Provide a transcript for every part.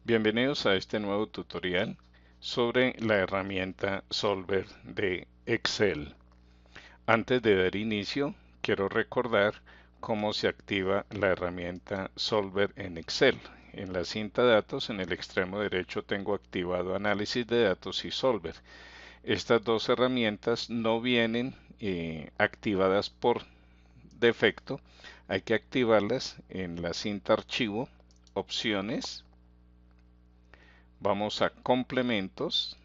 Bienvenidos a este nuevo tutorial sobre la herramienta Solver de Excel. Antes de dar inicio, quiero recordar cómo se activa la herramienta Solver en Excel. En la cinta datos, en el extremo derecho, tengo activado Análisis de datos y Solver. Estas dos herramientas no vienen activadas por defecto. Hay que activarlas en la cinta Archivo, Opciones. Vamos a complementos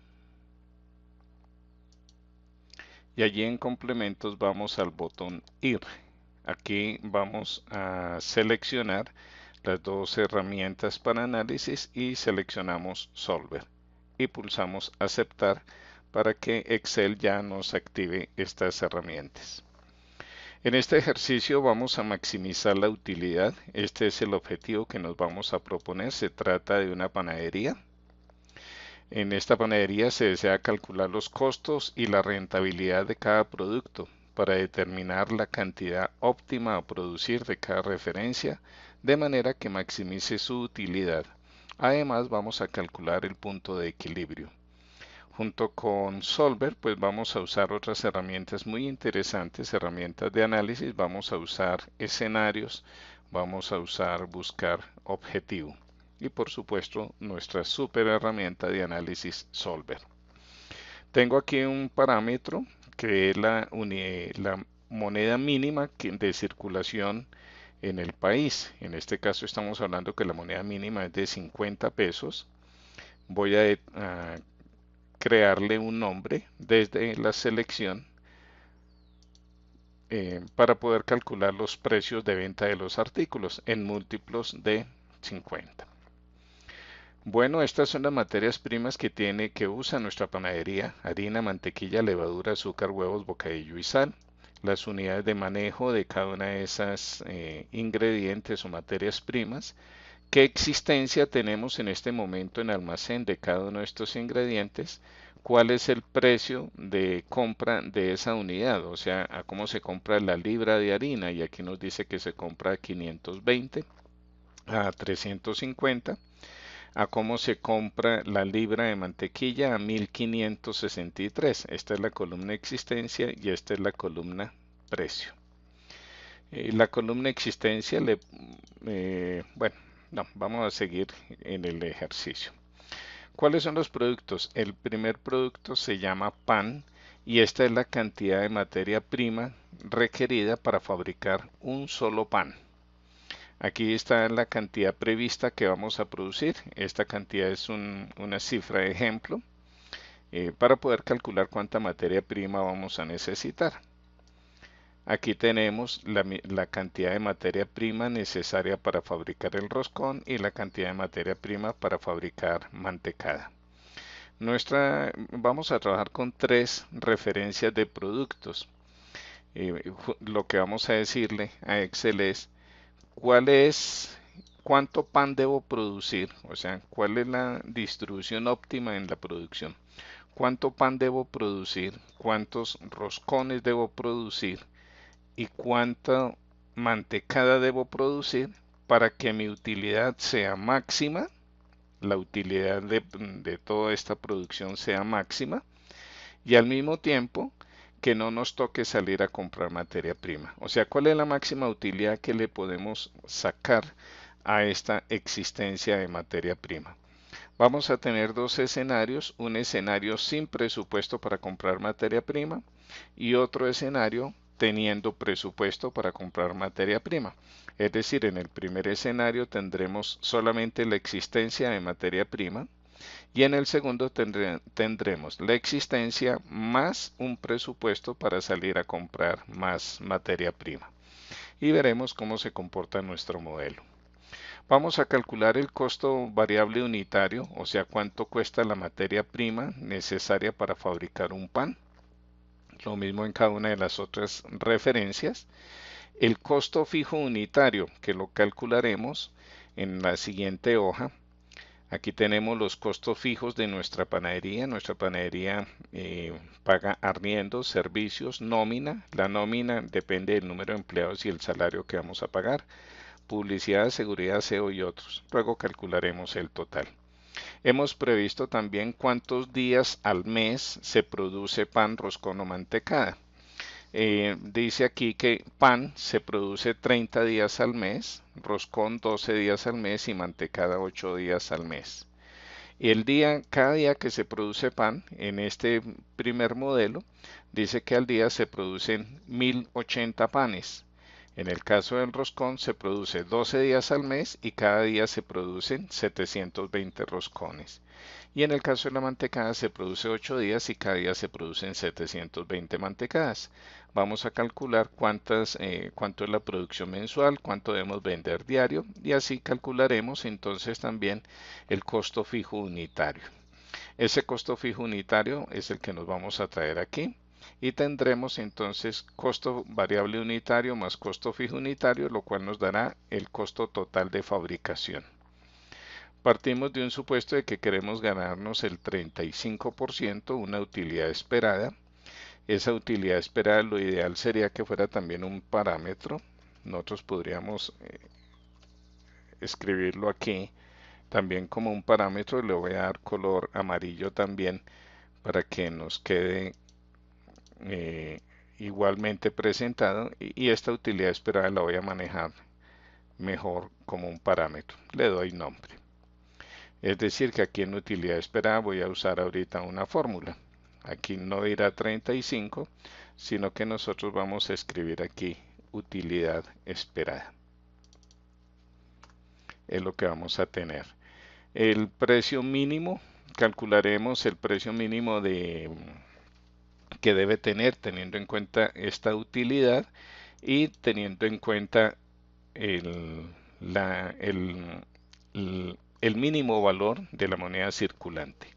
y allí en complementos vamos al botón ir. Aquí vamos a seleccionar las dos herramientas para análisis y seleccionamos Solver y pulsamos aceptar para que Excel ya nos active estas herramientas. En este ejercicio vamos a maximizar la utilidad. Este es el objetivo que nos vamos a proponer. Se trata de una panadería. En esta panadería se desea calcular los costos y la rentabilidad de cada producto para determinar la cantidad óptima a producir de cada referencia de manera que maximice su utilidad. Además vamos a calcular el punto de equilibrio. Junto con Solver pues vamos a usar otras herramientas muy interesantes, herramientas de análisis, vamos a usar escenarios, vamos a usar buscar objetivo y por supuesto nuestra super herramienta de análisis Solver. Tengo aquí un parámetro que es la moneda mínima de circulación en el país. En este caso estamos hablando que la moneda mínima es de 50 pesos. Voy a crearle un nombre desde la selección para poder calcular los precios de venta de los artículos en múltiplos de 50. Bueno, estas son las materias primas que usa nuestra panadería: harina, mantequilla, levadura, azúcar, huevos, bocadillo y sal. Las unidades de manejo de cada una de esas ingredientes o materias primas. ¿Qué existencia tenemos en este momento en almacén de cada uno de estos ingredientes? ¿Cuál es el precio de compra de esa unidad? O sea, a cómo se compra la libra de harina, y aquí nos dice que se compra a 520, a 350, a cómo se compra la libra de mantequilla a 1563. Esta es la columna existencia y esta es la columna precio. La columna existencia bueno, no, vamos a seguir en el ejercicio. ¿Cuáles son los productos? El primer producto se llama pan y esta es la cantidad de materia prima requerida para fabricar un solo pan. Aquí está la cantidad prevista que vamos a producir. Esta cantidad es una cifra de ejemplo para poder calcular cuánta materia prima vamos a necesitar. Aquí tenemos la cantidad de materia prima necesaria para fabricar el roscón y la cantidad de materia prima para fabricar mantecada. Vamos a trabajar con tres referencias de productos. Lo que vamos a decirle a Excel es cuánto pan debo producir, o sea, cuál es la distribución óptima en la producción. Cuánto pan debo producir, cuántos roscones debo producir y cuánta mantecada debo producir para que mi utilidad sea máxima, la utilidad de toda esta producción sea máxima y al mismo tiempo que no nos toque salir a comprar materia prima. O sea, ¿cuál es la máxima utilidad que le podemos sacar a esta existencia de materia prima? Vamos a tener dos escenarios: un escenario sin presupuesto para comprar materia prima y otro escenario teniendo presupuesto para comprar materia prima. Es decir, en el primer escenario tendremos solamente la existencia de materia prima y en el segundo tendremos la existencia más un presupuesto para salir a comprar más materia prima. Y veremos cómo se comporta nuestro modelo. Vamos a calcular el costo variable unitario, o sea, cuánto cuesta la materia prima necesaria para fabricar un pan. Lo mismo en cada una de las otras referencias. El costo fijo unitario, que lo calcularemos en la siguiente hoja. Aquí tenemos los costos fijos de nuestra panadería. Nuestra panadería paga arriendos, servicios, nómina. La nómina depende del número de empleados y el salario que vamos a pagar. Publicidad, seguridad, SEO y otros. Luego calcularemos el total. Hemos previsto también cuántos días al mes se produce pan, roscón o mantecada. Dice aquí que pan se produce 30 días al mes, roscón 12 días al mes y mantecada 8 días al mes. Y cada día que se produce pan, en este primer modelo, dice que al día se producen 1080 panes. En el caso del roscón se produce 12 días al mes y cada día se producen 720 roscones. Y en el caso de la mantecada se produce 8 días y cada día se producen 720 mantecadas. Vamos a calcular cuánto es la producción mensual, cuánto debemos vender diario y así calcularemos entonces también el costo fijo unitario. Ese costo fijo unitario es el que nos vamos a traer aquí y tendremos entonces costo variable unitario más costo fijo unitario, lo cual nos dará el costo total de fabricación. Partimos de un supuesto de que queremos ganarnos el 35%, una utilidad esperada. Esa utilidad esperada, lo ideal sería que fuera también un parámetro. Nosotros podríamos escribirlo aquí también como un parámetro y le voy a dar color amarillo también para que nos quede eh, igualmente presentado y esta utilidad esperada la voy a manejar mejor como un parámetro. Le doy nombre. Es decir, que aquí en utilidad esperada voy a usar ahorita una fórmula. Aquí no dirá 35, sino que nosotros vamos a escribir aquí utilidad esperada. Es lo que vamos a tener. El precio mínimo, calcularemos el precio mínimo que debe tener teniendo en cuenta esta utilidad y teniendo en cuenta el, la, el mínimo valor de la moneda circulante.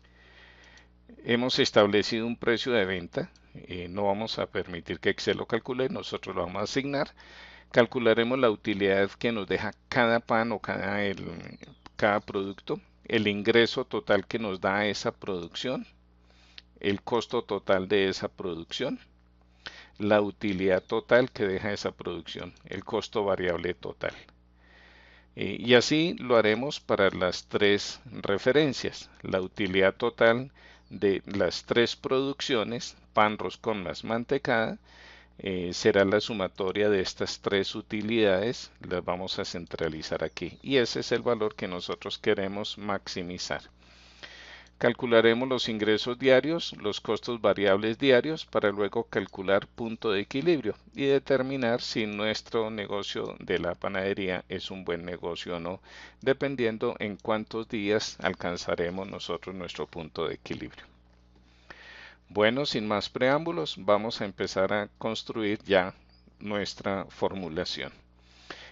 Hemos establecido un precio de venta, no vamos a permitir que Excel lo calcule, nosotros lo vamos a asignar. Calcularemos la utilidad que nos deja cada pan o cada producto, el ingreso total que nos da esa producción, el costo total de esa producción, la utilidad total que deja esa producción, el costo variable total. Y así lo haremos para las tres referencias, la utilidad total de las tres producciones, pan, roscón más mantecada, será la sumatoria de estas tres utilidades, las vamos a centralizar aquí y ese es el valor que nosotros queremos maximizar. Calcularemos los ingresos diarios, los costos variables diarios para luego calcular punto de equilibrio y determinar si nuestro negocio de la panadería es un buen negocio o no, dependiendo en cuántos días alcanzaremos nosotros nuestro punto de equilibrio. Bueno, sin más preámbulos, vamos a empezar a construir ya nuestra formulación.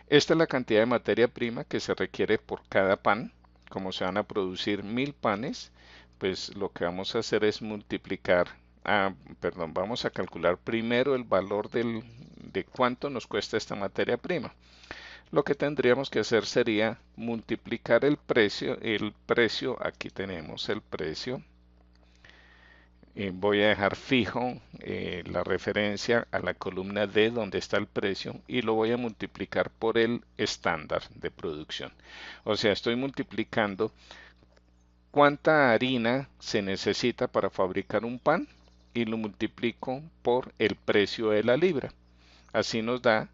Esta es la cantidad de materia prima que se requiere por cada pan. Como se van a producir 1000 panes, pues lo que vamos a hacer es vamos a calcular primero el valor de cuánto nos cuesta esta materia prima. Lo que tendríamos que hacer sería multiplicar el precio, aquí tenemos el precio. Voy a dejar fijo la referencia a la columna D donde está el precio y lo voy a multiplicar por el estándar de producción. O sea, estoy multiplicando cuánta harina se necesita para fabricar un pan y lo multiplico por el precio de la libra. Así nos da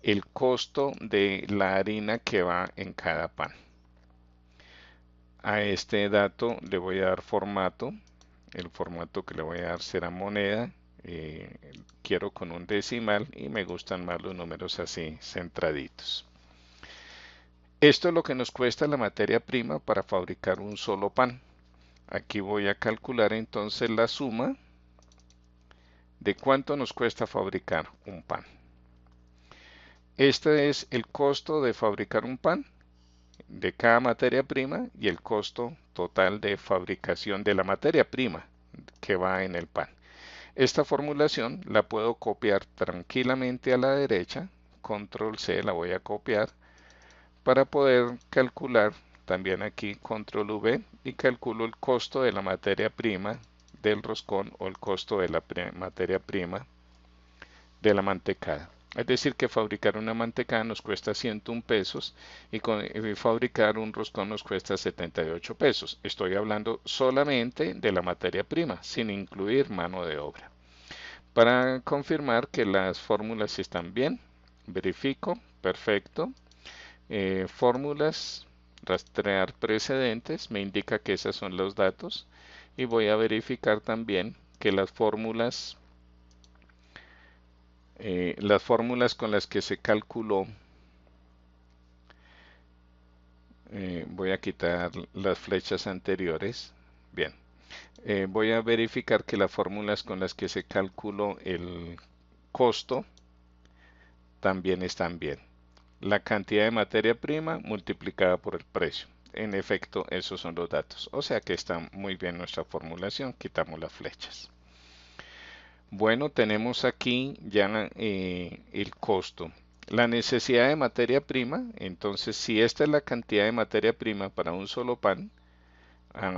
el costo de la harina que va en cada pan. A este dato le voy a dar formato. El formato que le voy a dar será moneda. Quiero con un decimal y me gustan más los números así centraditos. Esto es lo que nos cuesta la materia prima para fabricar un solo pan. Aquí voy a calcular entonces la suma de cuánto nos cuesta fabricar un pan. Este es el costo de fabricar un pan de cada materia prima y el costo total de fabricación de la materia prima que va en el pan. Esta formulación la puedo copiar tranquilamente a la derecha, control C la voy a copiar para poder calcular también aquí control V y calculo el costo de la materia prima del roscón o el costo de la materia prima de la mantecada. Es decir, que fabricar una mantecada nos cuesta 101 pesos y fabricar un roscón nos cuesta 78 pesos. Estoy hablando solamente de la materia prima, sin incluir mano de obra. Para confirmar que las fórmulas están bien, verifico, perfecto. Fórmulas, rastrear precedentes, me indica que esos son los datos. Y voy a verificar también que las fórmulas con las que se calculó, voy a quitar las flechas anteriores. Bien, voy a verificar que las fórmulas con las que se calculó el costo también están bien. La cantidad de materia prima multiplicada por el precio. En efecto, esos son los datos. O sea que está muy bien nuestra formulación. Quitamos las flechas. Bueno, tenemos aquí ya el costo. La necesidad de materia prima, entonces si esta es la cantidad de materia prima para un solo pan,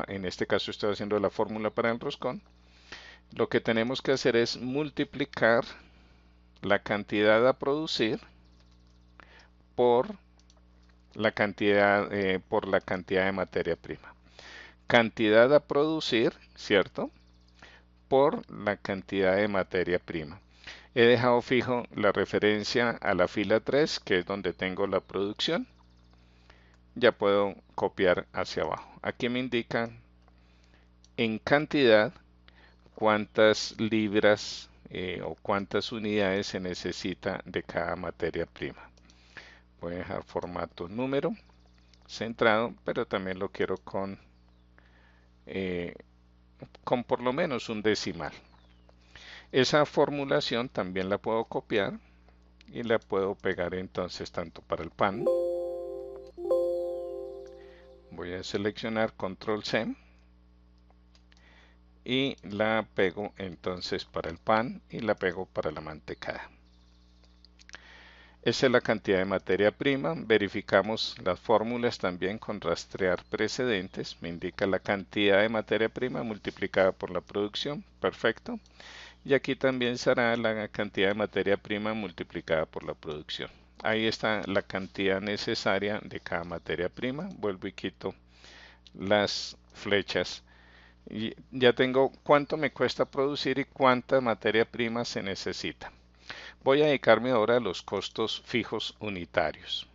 en este caso estoy haciendo la fórmula para el roscón, lo que tenemos que hacer es multiplicar la cantidad a producir por por la cantidad de materia prima. Cantidad a producir, ¿cierto? Por la cantidad de materia prima. He dejado fijo la referencia a la fila 3, que es donde tengo la producción. Ya puedo copiar hacia abajo. Aquí me indica en cantidad cuántas libras o cuántas unidades se necesita de cada materia prima. Voy a dejar formato número centrado, pero también lo quiero con por lo menos un decimal. Esa formulación también la puedo copiar y la puedo pegar entonces tanto para el pan. Voy a seleccionar control C y la pego entonces para el pan y la pego para la mantecada. Esa es la cantidad de materia prima. Verificamos las fórmulas también con rastrear precedentes. Me indica la cantidad de materia prima multiplicada por la producción. Perfecto. Y aquí también será la cantidad de materia prima multiplicada por la producción. Ahí está la cantidad necesaria de cada materia prima. Vuelvo y quito las flechas. Y ya tengo cuánto me cuesta producir y cuánta materia prima se necesita. Voy a dedicarme ahora a los costos fijos unitarios.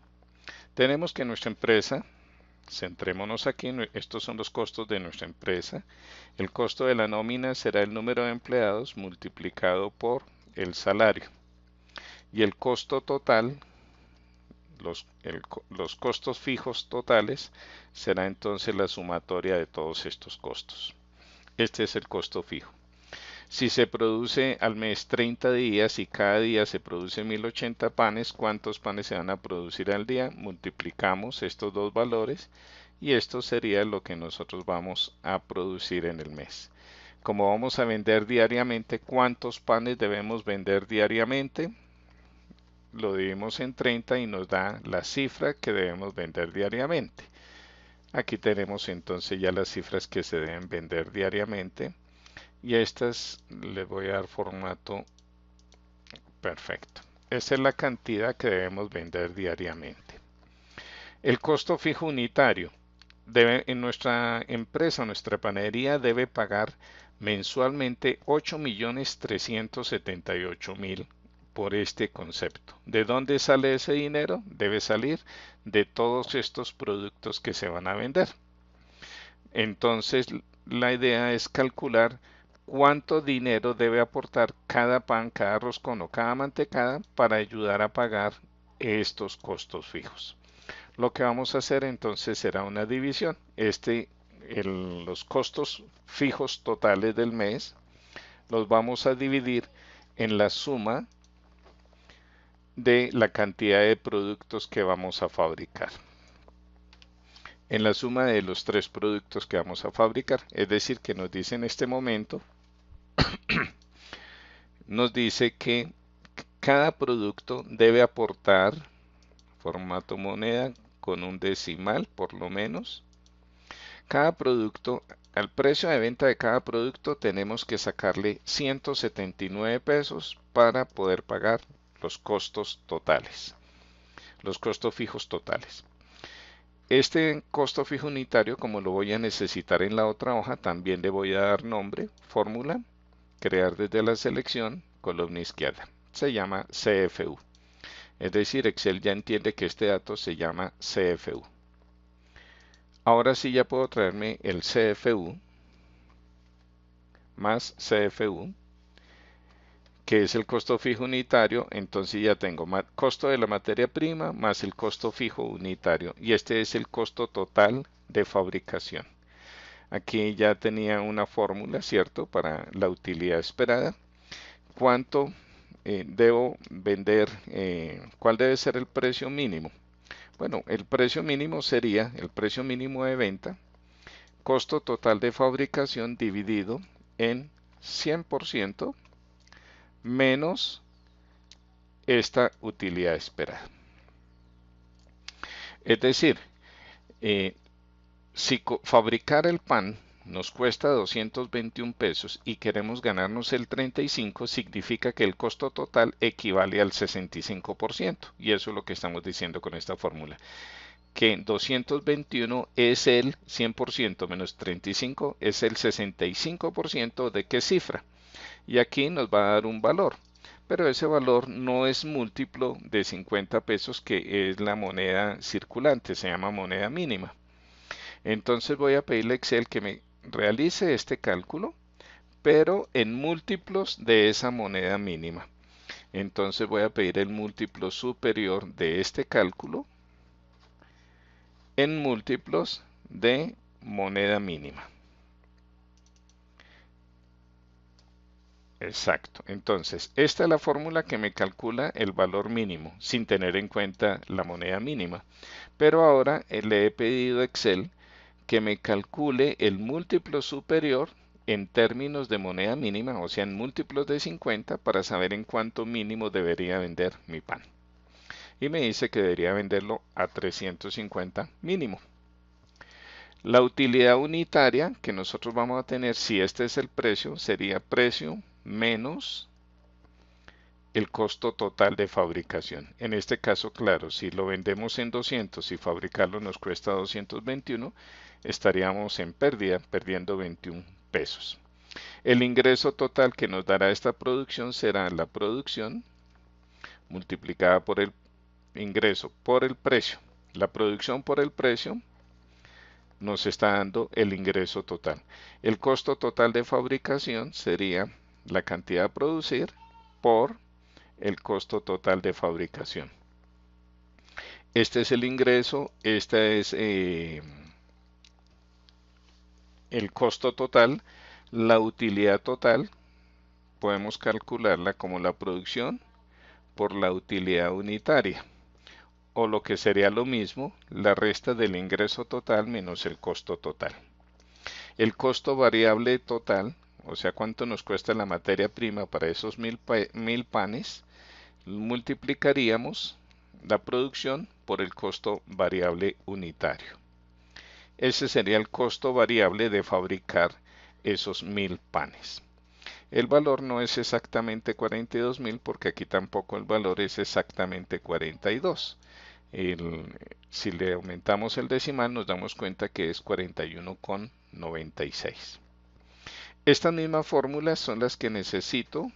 Tenemos que nuestra empresa, centrémonos aquí, estos son los costos de nuestra empresa. El costo de la nómina será el número de empleados multiplicado por el salario. Y el costo total, los costos fijos totales, será entonces la sumatoria de todos estos costos. Este es el costo fijo. Si se produce al mes 30 días y cada día se produce 1080 panes, ¿cuántos panes se van a producir al día? Multiplicamos estos dos valores y esto sería lo que nosotros vamos a producir en el mes. Como vamos a vender diariamente, ¿cuántos panes debemos vender diariamente? Lo dividimos en 30 y nos da la cifra que debemos vender diariamente. Aquí tenemos entonces ya las cifras que se deben vender diariamente. Y a estas les voy a dar formato perfecto. Esa es la cantidad que debemos vender diariamente. El costo fijo unitario. En nuestra empresa, nuestra panadería debe pagar mensualmente 8.378.000 por este concepto. ¿De dónde sale ese dinero? Debe salir de todos estos productos que se van a vender. Entonces, la idea es calcular cuánto dinero debe aportar cada pan, cada roscón o cada mantecada para ayudar a pagar estos costos fijos. Lo que vamos a hacer entonces será una división. Los costos fijos totales del mes los vamos a dividir en la suma de la cantidad de productos que vamos a fabricar. En la suma de los 3 productos que vamos a fabricar. Es decir, que nos dice en este momento, nos dice que cada producto debe aportar formato moneda con un decimal por lo menos. Cada producto, al precio de venta de cada producto tenemos que sacarle 179 pesos para poder pagar los costos totales, los costos fijos totales. Este costo fijo unitario, como lo voy a necesitar en la otra hoja, también le voy a dar nombre, fórmula, crear desde la selección, columna izquierda. Se llama CFU. Es decir, Excel ya entiende que este dato se llama CFU. Ahora sí ya puedo traerme el CFU más CFU, que es el costo fijo unitario. Entonces ya tengo costo de la materia prima más el costo fijo unitario. Y este es el costo total de fabricación. Aquí ya tenía una fórmula, ¿cierto? Para la utilidad esperada. ¿Cuánto debo vender? ¿Cuál debe ser el precio mínimo? Bueno, el precio mínimo sería el precio mínimo de venta, costo total de fabricación dividido en 100% menos esta utilidad esperada. Es decir, si fabricar el pan nos cuesta 221 pesos y queremos ganarnos el 35, significa que el costo total equivale al 65%. Y eso es lo que estamos diciendo con esta fórmula. Que 221 es el 100% menos 35 es el 65% de qué cifra. Y aquí nos va a dar un valor. Pero ese valor no es múltiplo de 50 pesos, que es la moneda circulante, se llama moneda mínima. Entonces voy a pedirle a Excel que me realice este cálculo, pero en múltiplos de esa moneda mínima. Entonces voy a pedir el múltiplo superior de este cálculo en múltiplos de moneda mínima. Exacto. Entonces, esta es la fórmula que me calcula el valor mínimo sin tener en cuenta la moneda mínima. Pero ahora le he pedido a Excel que me calcule el múltiplo superior en términos de moneda mínima, o sea, en múltiplos de 50, para saber en cuánto mínimo debería vender mi pan. Y me dice que debería venderlo a 350 mínimo. La utilidad unitaria que nosotros vamos a tener, si este es el precio, sería precio menos el costo total de fabricación. En este caso, claro, si lo vendemos en 200 y fabricarlo nos cuesta 221, estaríamos en pérdida, perdiendo 21 pesos. El ingreso total que nos dará esta producción será la producción multiplicada por el ingreso por el precio. La producción por el precio nos está dando el ingreso total. El costo total de fabricación sería la cantidad a producir por el costo total de fabricación. Este es el ingreso, este es el costo total. La utilidad total podemos calcularla como la producción por la utilidad unitaria, o lo que sería lo mismo, la resta del ingreso total menos el costo total. El costo variable total, o sea, cuánto nos cuesta la materia prima para esos 1000 panes, multiplicaríamos la producción por el costo variable unitario. Ese sería el costo variable de fabricar esos 1000 panes. El valor no es exactamente 42.000 porque aquí tampoco el valor es exactamente 42. Si le aumentamos el decimal nos damos cuenta que es 41,96. Estas mismas fórmulas son las que necesito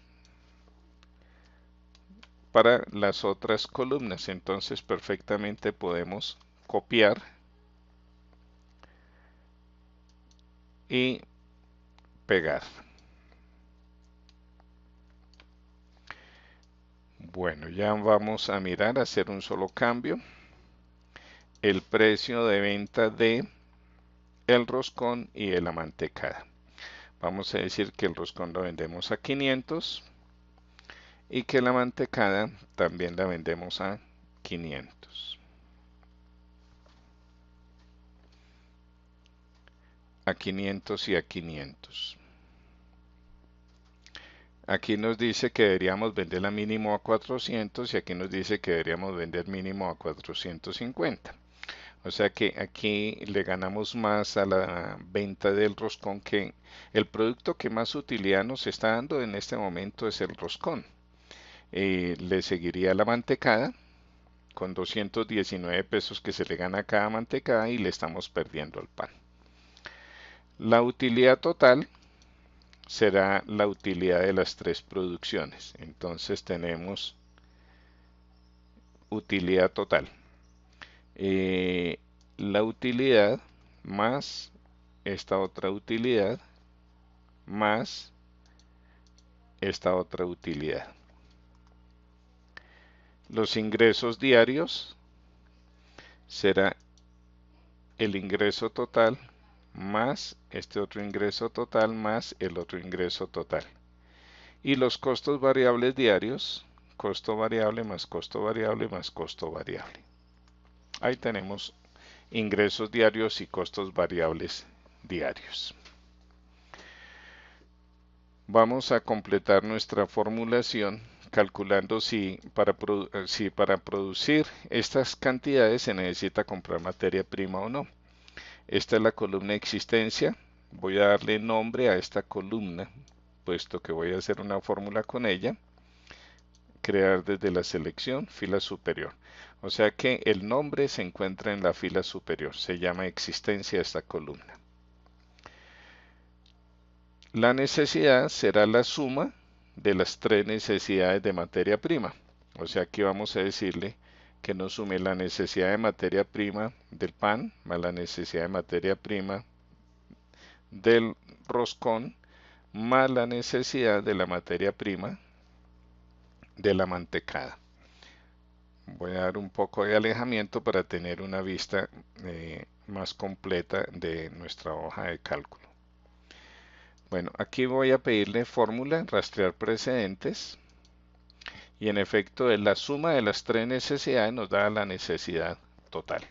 para las otras columnas. Entonces perfectamente podemos copiar y pegar. Bueno, ya vamos a mirar, hacer un solo cambio. El precio de venta de el roscón y de la mantecada. Vamos a decir que el roscón lo vendemos a 500 y que la mantecada también la vendemos a 500. A 500 y a 500. Aquí nos dice que deberíamos venderla mínimo a 400 y aquí nos dice que deberíamos vender mínimo a 450. O sea que aquí le ganamos más a la venta del roscón, que el producto que más utilidad nos está dando en este momento es el roscón. Le seguiría la mantecada con 219 pesos que se le gana a cada mantecada y le estamos perdiendo el pan. La utilidad total será la utilidad de las tres producciones. Entonces tenemos utilidad total. La utilidad más esta otra utilidad más esta otra utilidad. Los ingresos diarios será el ingreso total más este otro ingreso total más el otro ingreso total. Y los costos variables diarios, costo variable más costo variable más costo variable. Ahí tenemos ingresos diarios y costos variables diarios. Vamos a completar nuestra formulación calculando si para producir estas cantidades se necesita comprar materia prima o no. Esta es la columna existencia. Voy a darle nombre a esta columna, puesto que voy a hacer una fórmula con ella. Crear desde la selección, fila superior. O sea que el nombre se encuentra en la fila superior. Se llama existencia esta columna. La necesidad será la suma de las tres necesidades de materia prima. O sea, aquí vamos a decirle que nos sume la necesidad de materia prima del pan más la necesidad de materia prima del roscón más la necesidad de la materia prima de la mantecada. Voy a dar un poco de alejamiento para tener una vista más completa de nuestra hoja de cálculo. Bueno, aquí voy a pedirle fórmula, rastrear precedentes. Y en efecto, la suma de las tres necesidades nos da la necesidad total.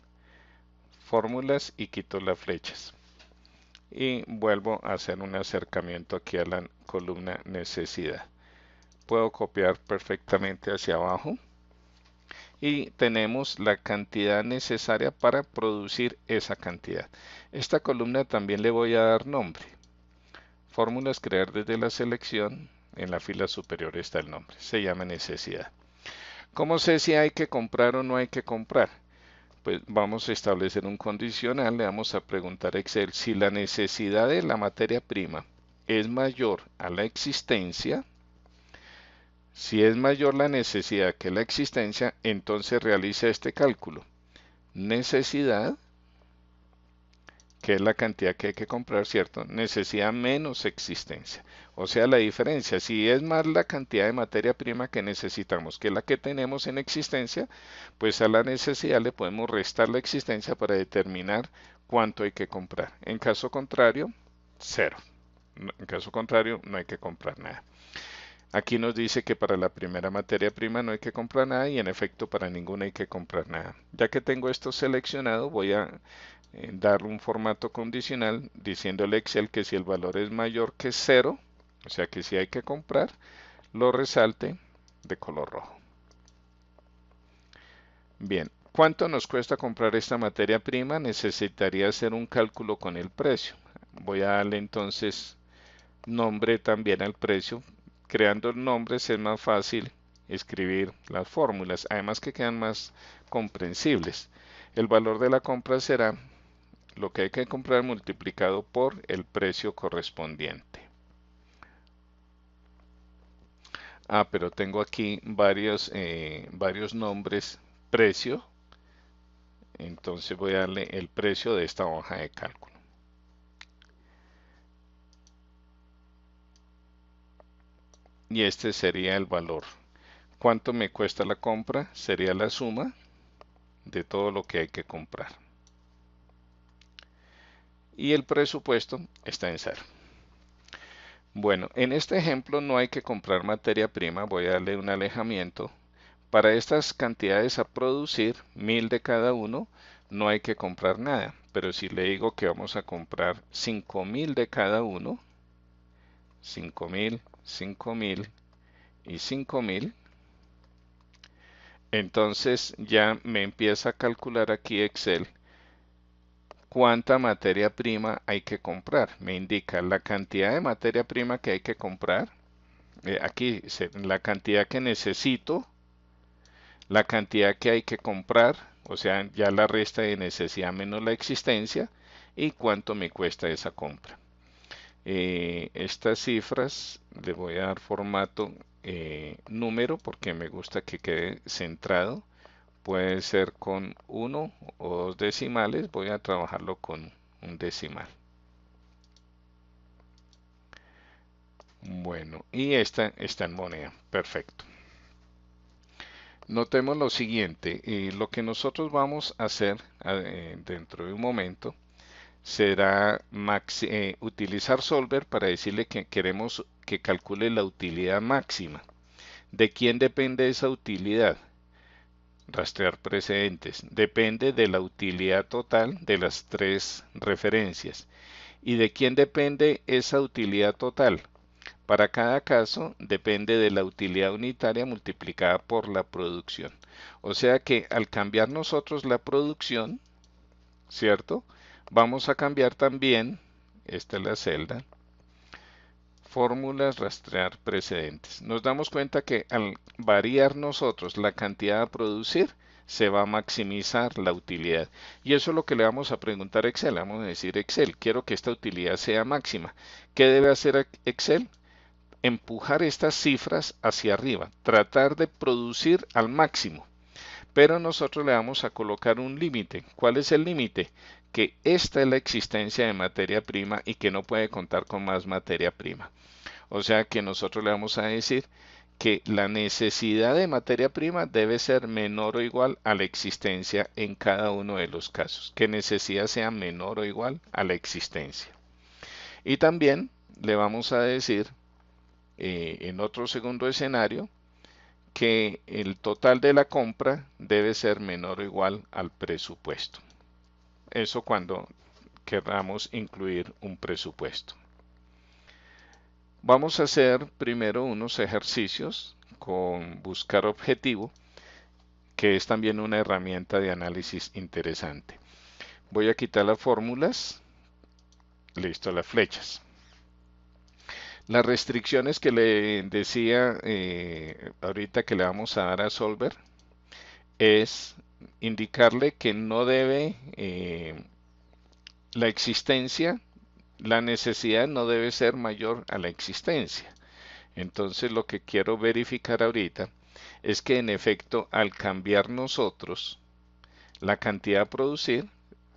Fórmulas y quito las flechas. Y vuelvo a hacer un acercamiento aquí a la columna necesidad. Puedo copiar perfectamente hacia abajo. Y tenemos la cantidad necesaria para producir esa cantidad. Esta columna también le voy a dar nombre. Fórmulas crear desde la selección. En la fila superior está el nombre. Se llama necesidad. ¿Cómo sé si hay que comprar o no hay que comprar? Pues vamos a establecer un condicional. Le vamos a preguntar a Excel si la necesidad de la materia prima es mayor a la existencia. Si es mayor la necesidad que la existencia, entonces realiza este cálculo. Necesidad, que es la cantidad que hay que comprar, ¿cierto? Necesidad menos existencia. O sea, la diferencia, si es más la cantidad de materia prima que necesitamos que la que tenemos en existencia, pues a la necesidad le podemos restar la existencia para determinar cuánto hay que comprar. En caso contrario, cero. En caso contrario, no hay que comprar nada. Aquí nos dice que para la primera materia prima no hay que comprar nada y en efecto para ninguna hay que comprar nada. Ya que tengo esto seleccionado, voy a darle un formato condicional diciéndole a Excel que si el valor es mayor que 0, o sea que si hay que comprar, lo resalte de color rojo. Bien, ¿cuánto nos cuesta comprar esta materia prima? Necesitaría hacer un cálculo con el precio. Voy a darle entonces nombre también al precio. Creando nombres es más fácil escribir las fórmulas, además que quedan más comprensibles. El valor de la compra será lo que hay que comprar multiplicado por el precio correspondiente. Pero tengo aquí varios nombres precio, entonces voy a darle el precio de esta hoja de cálculo. Y este sería el valor. ¿Cuánto me cuesta la compra? Sería la suma de todo lo que hay que comprar. Y el presupuesto está en 0. Bueno, en este ejemplo no hay que comprar materia prima, voy a darle un alejamiento. Para estas cantidades a producir, 1000 de cada uno, no hay que comprar nada. Pero si le digo que vamos a comprar 5000 de cada uno, 5000, 5000 y 5000, entonces ya me empieza a calcular aquí Excel cuánta materia prima hay que comprar. Me indica la cantidad de materia prima que hay que comprar aquí la cantidad que necesito, la cantidad que hay que comprar, o sea, ya la resta de necesidad menos la existencia, y cuánto me cuesta esa compra. Estas cifras le voy a dar formato número porque me gusta que quede centrado. Puede ser con uno o dos decimales, voy a trabajarlo con un decimal. Bueno, y esta está en moneda, perfecto. Notemos lo siguiente, lo que nosotros vamos a hacer dentro de un momento será utilizar Solver para decirle que queremos que calcule la utilidad máxima. ¿De quién depende esa utilidad? Rastrear precedentes. Depende de la utilidad total de las tres referencias. ¿Y de quién depende esa utilidad total? Para cada caso depende de la utilidad unitaria multiplicada por la producción. O sea que al cambiar nosotros la producción, ¿cierto? Vamos a cambiar también, esta es la celda, fórmulas rastrear precedentes. Nos damos cuenta que al variar nosotros la cantidad a producir, se va a maximizar la utilidad. Y eso es lo que le vamos a preguntar a Excel. Vamos a decir, Excel, quiero que esta utilidad sea máxima. ¿Qué debe hacer Excel? Empujar estas cifras hacia arriba, tratar de producir al máximo. Pero nosotros le vamos a colocar un límite. ¿Cuál es el límite? Que esta es la existencia de materia prima y que no puede contar con más materia prima. O sea que nosotros le vamos a decir que la necesidad de materia prima debe ser menor o igual a la existencia en cada uno de los casos. Que necesidad sea menor o igual a la existencia. Y también le vamos a decir en otro segundo escenario que el total de la compra debe ser menor o igual al presupuesto. Eso cuando queramos incluir un presupuesto. Vamos a hacer primero unos ejercicios con buscar objetivo, que es también una herramienta de análisis interesante. Voy a quitar las fórmulas, listo, las flechas. Las restricciones que le decía ahorita que le vamos a dar a Solver es indicarle que no debe la existencia, la necesidad no debe ser mayor a la existencia. Entonces lo que quiero verificar ahorita es que en efecto al cambiar nosotros la cantidad a producir,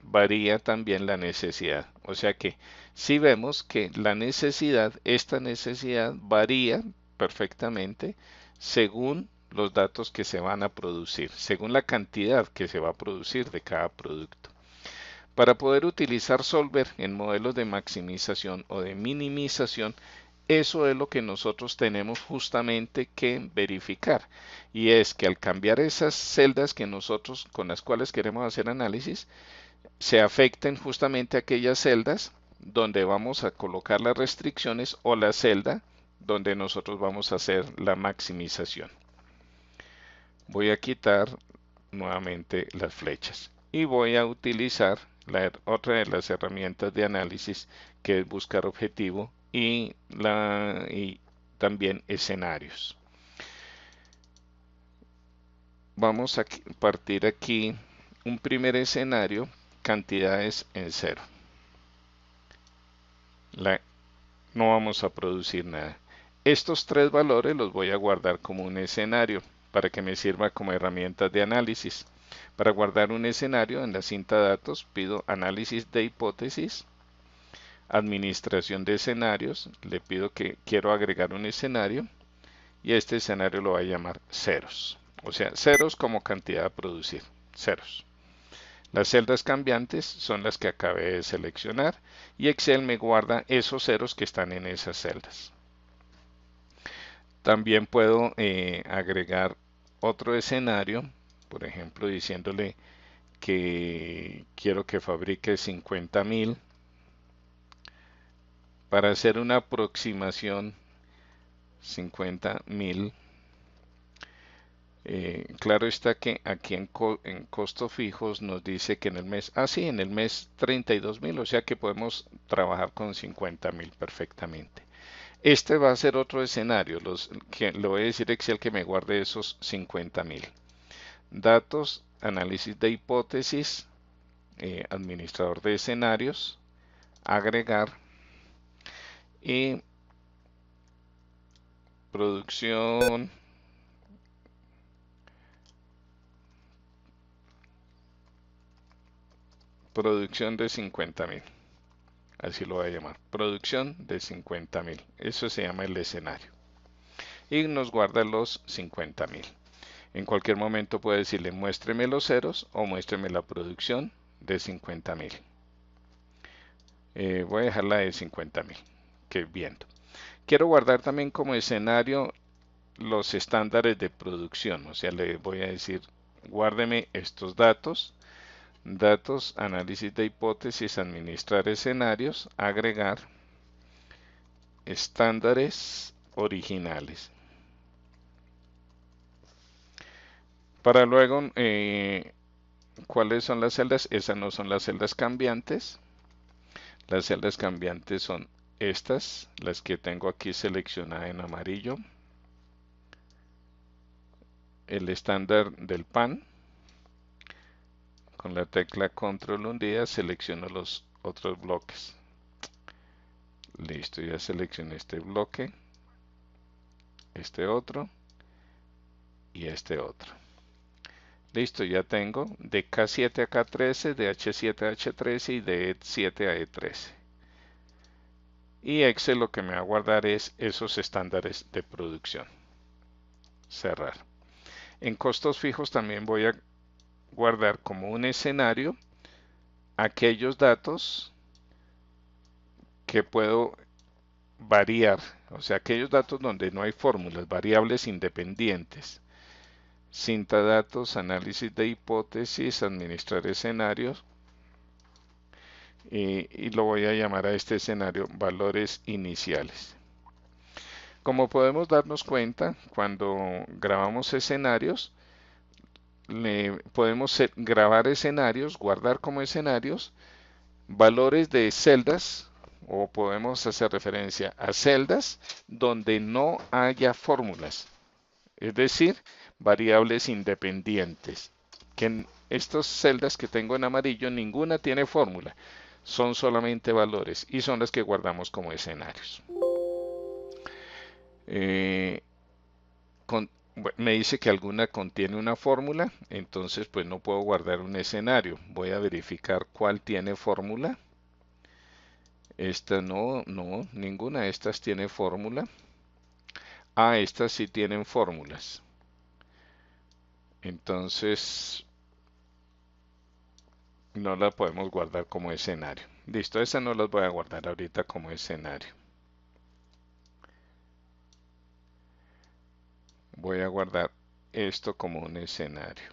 varía también la necesidad. O sea que si vemos que la necesidad, esta necesidad varía perfectamente según los datos que se van a producir, según la cantidad que se va a producir de cada producto. Para poder utilizar Solver en modelos de maximización o de minimización, eso es lo que nosotros tenemos justamente que verificar. Y es que al cambiar esas celdas que nosotros con las cuales queremos hacer análisis, se afecten justamente aquellas celdas donde vamos a colocar las restricciones o la celda donde nosotros vamos a hacer la maximización. Voy a quitar nuevamente las flechas y voy a utilizar otra de las herramientas de análisis que es buscar objetivo y también escenarios. Vamos a partir aquí un primer escenario, cantidades en cero. No vamos a producir nada. Estos tres valores los voy a guardar como un escenario para que me sirva como herramientas de análisis. Para guardar un escenario en la cinta datos pido análisis de hipótesis, administración de escenarios, le pido que quiero agregar un escenario y este escenario lo voy a llamar ceros. O sea, ceros como cantidad a producir, ceros. Las celdas cambiantes son las que acabé de seleccionar y Excel me guarda esos ceros que están en esas celdas. También puedo agregar otro escenario, por ejemplo diciéndole que quiero que fabrique 50.000 para hacer una aproximación 50.000. Claro está que aquí en costos fijos nos dice que en el mes, en el mes 32.000, o sea que podemos trabajar con 50.000 perfectamente. Este va a ser otro escenario. Le voy a decir a Excel que me guarde esos 50.000. Datos, análisis de hipótesis, administrador de escenarios, agregar y producción de 50.000. Así lo voy a llamar. Producción de 50.000. Eso se llama el escenario. Y nos guarda los 50.000. En cualquier momento puede decirle muéstreme los ceros o muéstreme la producción de 50.000. Voy a dejarla de 50.000. Que viendo. Quiero guardar también como escenario los estándares de producción. O sea, le voy a decir guárdeme estos datos. Datos, análisis de hipótesis, administrar escenarios, agregar estándares originales. Para luego, ¿cuáles son las celdas? Esas no son las celdas cambiantes. Las celdas cambiantes son estas, las que tengo aquí seleccionadas en amarillo. El estándar del PAN. Con la tecla control hundida selecciono los otros bloques. Listo, ya seleccioné este bloque, este otro y este otro. Listo, ya tengo de K7 a K13, de H7 a H13 y de E7 a E13. Y Excel lo que me va a guardar es esos estándares de producción. Cerrar. En costos fijos también voy a guardar como un escenario aquellos datos que puedo variar, o sea, aquellos datos donde no hay fórmulas, variables independientes. Cinta datos, análisis de hipótesis, administrar escenarios. Y lo voy a llamar a este escenario valores iniciales. Como podemos darnos cuenta, cuando grabamos escenarios, podemos grabar escenarios, guardar como escenarios, valores de celdas, o podemos hacer referencia a celdas donde no haya fórmulas, es decir, variables independientes. Que en estas celdas que tengo en amarillo, ninguna tiene fórmula, son solamente valores y son las que guardamos como escenarios. Me dice que alguna contiene una fórmula, entonces pues no puedo guardar un escenario. Voy a verificar cuál tiene fórmula. Esta no, ninguna de estas tiene fórmula. Ah, estas sí tienen fórmulas. Entonces no la podemos guardar como escenario. Listo, esa no las voy a guardar ahorita como escenario. Voy a guardar esto como un escenario.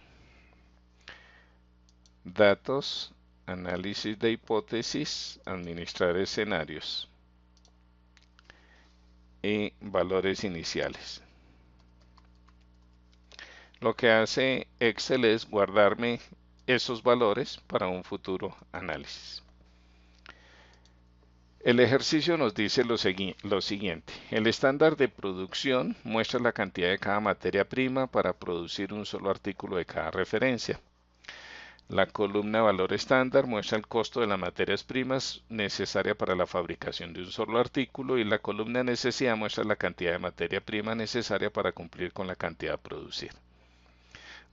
Datos, análisis de hipótesis, administrar escenarios y valores iniciales. Lo que hace Excel es guardarme esos valores para un futuro análisis. El ejercicio nos dice lo siguiente. El estándar de producción muestra la cantidad de cada materia prima para producir un solo artículo de cada referencia. La columna valor estándar muestra el costo de las materias primas necesaria para la fabricación de un solo artículo y la columna necesidad muestra la cantidad de materia prima necesaria para cumplir con la cantidad a producir.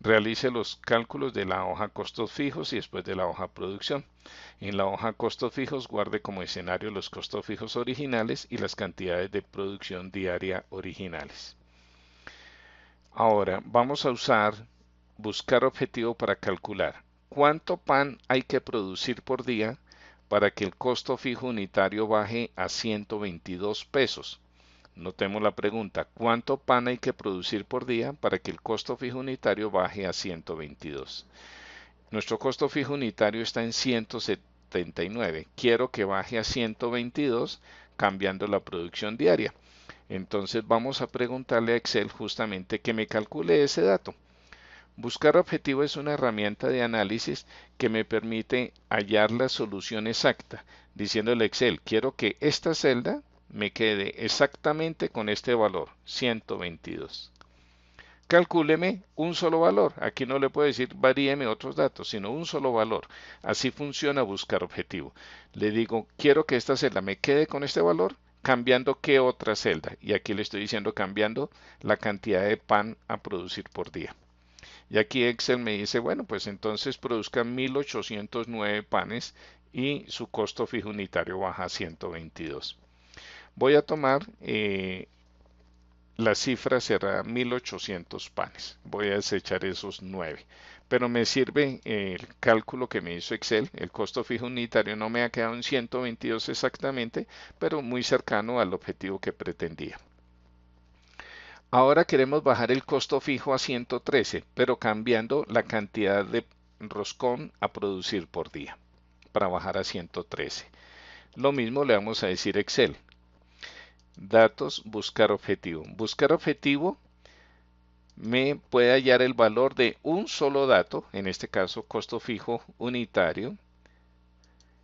Realice los cálculos de la hoja costos fijos y después de la hoja producción. En la hoja costos fijos guarde como escenario los costos fijos originales y las cantidades de producción diaria originales. Ahora vamos a usar buscar objetivo para calcular cuánto pan hay que producir por día para que el costo fijo unitario baje a 122 pesos. Notemos la pregunta, ¿cuánto pan hay que producir por día para que el costo fijo unitario baje a 122? Nuestro costo fijo unitario está en 179. Quiero que baje a 122 cambiando la producción diaria. Entonces vamos a preguntarle a Excel justamente que me calcule ese dato. Buscar objetivo es una herramienta de análisis que me permite hallar la solución exacta, diciéndole a Excel, quiero que esta celda me quede exactamente con este valor, 122. Calcúleme un solo valor. Aquí no le puedo decir varíeme otros datos, sino un solo valor. Así funciona buscar objetivo. Le digo, quiero que esta celda me quede con este valor, cambiando qué otra celda. Y aquí le estoy diciendo cambiando la cantidad de pan a producir por día. Y aquí Excel me dice, bueno, pues entonces produzca 1809 panes y su costo fijo unitario baja a 122. Voy a tomar la cifra será 1800 panes. Voy a desechar esos 9. Pero me sirve el cálculo que me hizo Excel. El costo fijo unitario no me ha quedado en 122 exactamente, pero muy cercano al objetivo que pretendía. Ahora queremos bajar el costo fijo a 113, pero cambiando la cantidad de roscón a producir por día para bajar a 113. Lo mismo le vamos a decir Excel. Datos, buscar objetivo. Buscar objetivo me puede hallar el valor de un solo dato, en este caso costo fijo unitario,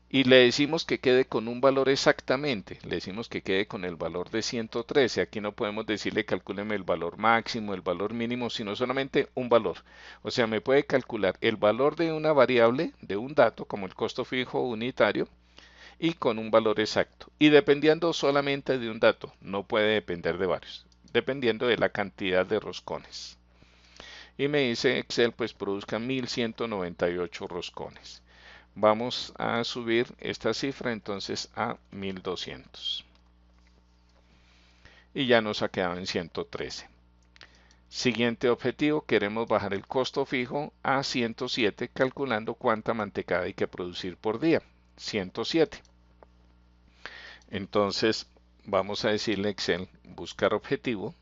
y le decimos que quede con un valor exactamente, le decimos que quede con el valor de 113, aquí no podemos decirle calcúleme el valor máximo, el valor mínimo, sino solamente un valor. O sea, me puede calcular el valor de una variable, de un dato, como el costo fijo unitario, y con un valor exacto. Y dependiendo solamente de un dato, no puede depender de varios, dependiendo de la cantidad de roscones. Y me dice Excel, pues produzca 1198 roscones. Vamos a subir esta cifra entonces a 1200. Y ya nos ha quedado en 113. Siguiente objetivo, queremos bajar el costo fijo a 107 calculando cuánta mantecada hay que producir por día. 107. Entonces vamos a decirle a Excel, buscar objetivo,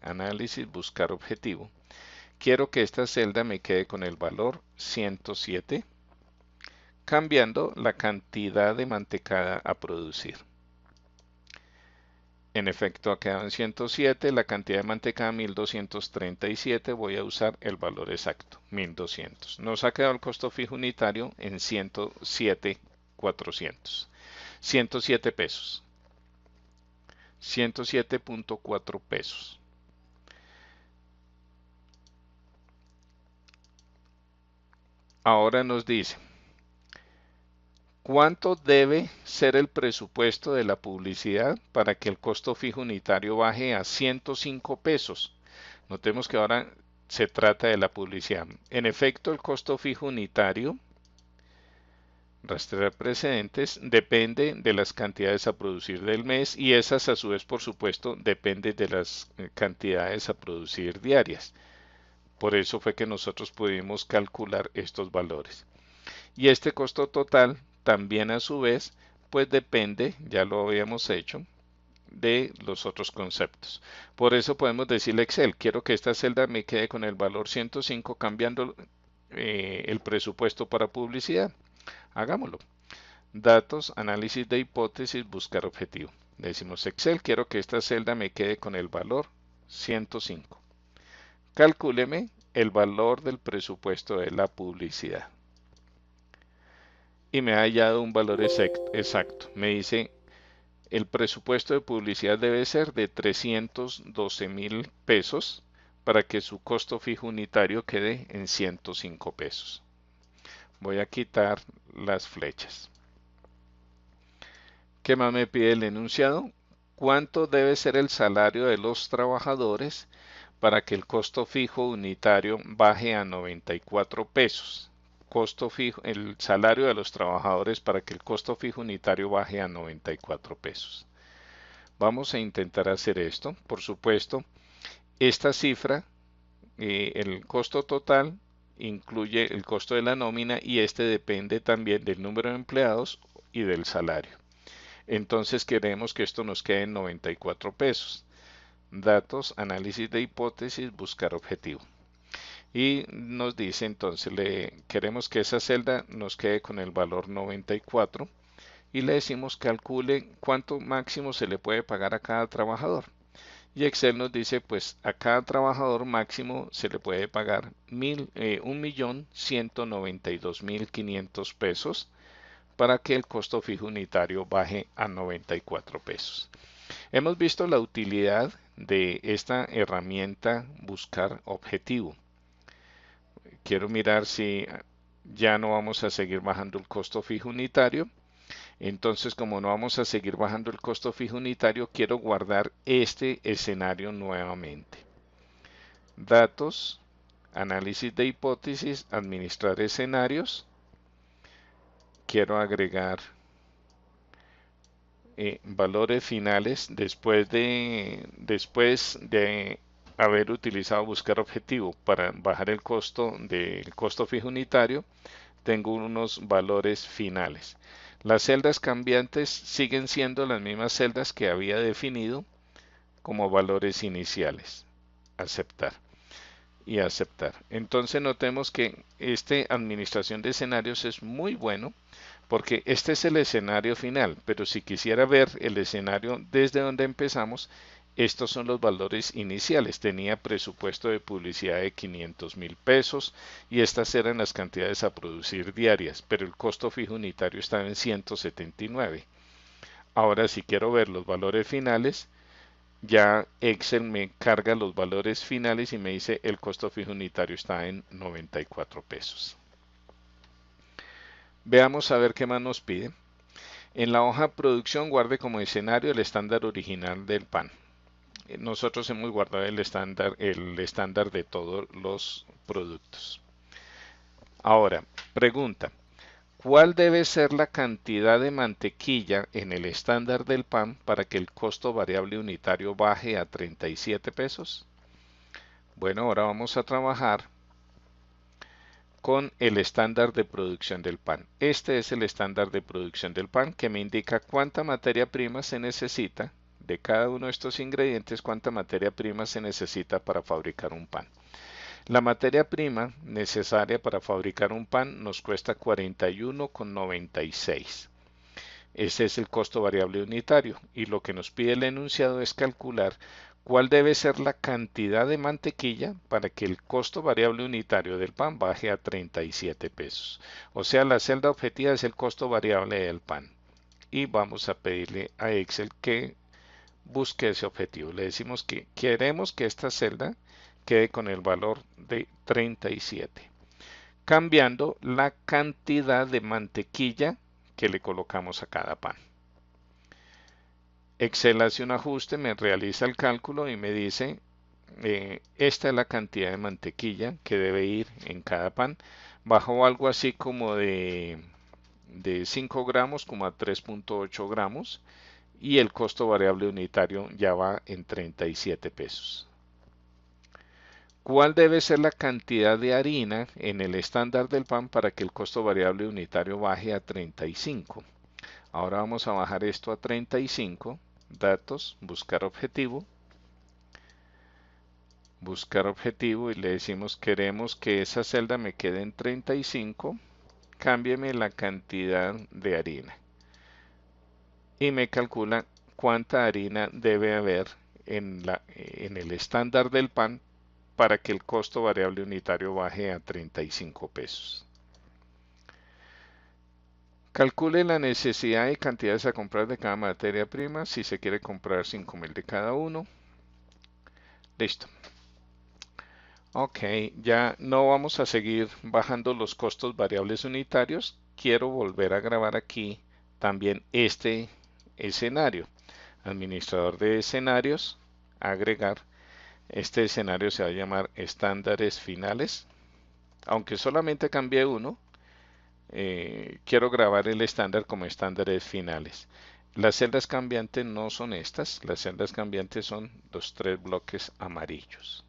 análisis, buscar objetivo. Quiero que esta celda me quede con el valor 107, cambiando la cantidad de mantecada a producir. En efecto, ha quedado en 107, la cantidad de mantecada 1237, voy a usar el valor exacto, 1200. Nos ha quedado el costo fijo unitario en 107,400. 107 pesos. 107.4 pesos. Ahora nos dice, ¿cuánto debe ser el presupuesto de la publicidad para que el costo fijo unitario baje a 105 pesos? Notemos que ahora se trata de la publicidad. En efecto, el costo fijo unitario, rastrear precedentes, depende de las cantidades a producir del mes y esas a su vez, por supuesto, dependen de las cantidades a producir diarias. Por eso fue que nosotros pudimos calcular estos valores. Y este costo total también a su vez, pues depende, ya lo habíamos hecho, de los otros conceptos. Por eso podemos decirle a Excel, quiero que esta celda me quede con el valor 105 cambiando el presupuesto para publicidad. Hagámoslo. Datos, análisis de hipótesis, buscar objetivo. Le decimos Excel, quiero que esta celda me quede con el valor 105. Calcúleme el valor del presupuesto de la publicidad. Y me ha hallado un valor exacto. Me dice, el presupuesto de publicidad debe ser de 312,000 pesos para que su costo fijo unitario quede en 105 pesos. Voy a quitar las flechas. ¿Qué más me pide el enunciado? ¿Cuánto debe ser el salario de los trabajadores para que el costo fijo unitario baje a 94 pesos? Costo fijo, el salario de los trabajadores para que el costo fijo unitario baje a 94 pesos. Vamos a intentar hacer esto. Por supuesto, esta cifra, el costo total, incluye el costo de la nómina y este depende también del número de empleados y del salario. Entonces queremos que esto nos quede en 94 pesos. Datos, análisis de hipótesis, buscar objetivo. Y nos dice entonces, queremos que esa celda nos quede con el valor 94 y le decimos calcule cuánto máximo se le puede pagar a cada trabajador. Y Excel nos dice, pues a cada trabajador máximo se le puede pagar 1.192.500 pesos para que el costo fijo unitario baje a 94 pesos. Hemos visto la utilidad de esta herramienta buscar objetivo. Quiero mirar si ya no vamos a seguir bajando el costo fijo unitario. Entonces, como no vamos a seguir bajando el costo fijo unitario, quiero guardar este escenario nuevamente. Datos, análisis de hipótesis, administrar escenarios. Quiero agregar valores finales después de haber utilizado buscar objetivo para bajar el costo del costo fijo unitario. Tengo unos valores finales. Las celdas cambiantes siguen siendo las mismas celdas que había definido como valores iniciales. Aceptar y aceptar. Entonces notemos que esta administración de escenarios es muy bueno porque este es el escenario final, pero si quisiera ver el escenario desde donde empezamos, estos son los valores iniciales. Tenía presupuesto de publicidad de 500.000 pesos y estas eran las cantidades a producir diarias, pero el costo fijo unitario estaba en 179. Ahora si quiero ver los valores finales, ya Excel me carga los valores finales y me dice el costo fijo unitario está en 94 pesos. Veamos a ver qué más nos pide. En la hoja producción guarde como escenario el estándar original del pan. Nosotros hemos guardado el estándar de todos los productos. Ahora, pregunta, ¿cuál debe ser la cantidad de mantequilla en el estándar del pan para que el costo variable unitario baje a 37 pesos? Bueno, ahora vamos a trabajar con el estándar de producción del pan. Este es el estándar de producción del pan que me indica cuánta materia prima se necesita de cada uno de estos ingredientes, cuánta materia prima se necesita para fabricar un pan. La materia prima necesaria para fabricar un pan nos cuesta 41,96. Ese es el costo variable unitario y lo que nos pide el enunciado es calcular cuál debe ser la cantidad de mantequilla para que el costo variable unitario del pan baje a 37 pesos. O sea, la celda objetiva es el costo variable del pan. Y vamos a pedirle a Excel que busque ese objetivo. Le decimos que queremos que esta celda quede con el valor de 37, cambiando la cantidad de mantequilla que le colocamos a cada pan. Excel hace un ajuste, me realiza el cálculo y me dice esta es la cantidad de mantequilla que debe ir en cada pan. Bajó algo así como de 5 gramos como a 3.8 gramos y el costo variable unitario ya va en 37 pesos. ¿Cuál debe ser la cantidad de harina en el estándar del pan para que el costo variable unitario baje a 35? Ahora vamos a bajar esto a 35. Datos, buscar objetivo y le decimos queremos que esa celda me quede en 35, cámbieme la cantidad de harina y me calcula cuánta harina debe haber en el estándar del pan para que el costo variable unitario baje a 35 pesos. Calcule la necesidad y cantidades a comprar de cada materia prima, si se quiere comprar 5.000 de cada uno. Listo. Ok, ya no vamos a seguir bajando los costos variables unitarios. Quiero volver a grabar aquí también este escenario. Administrador de escenarios, agregar. Este escenario se va a llamar estándares finales. Aunque solamente cambié uno, quiero grabar el estándar como estándares finales. Las celdas cambiantes no son estas, las celdas cambiantes son los 3 bloques amarillos.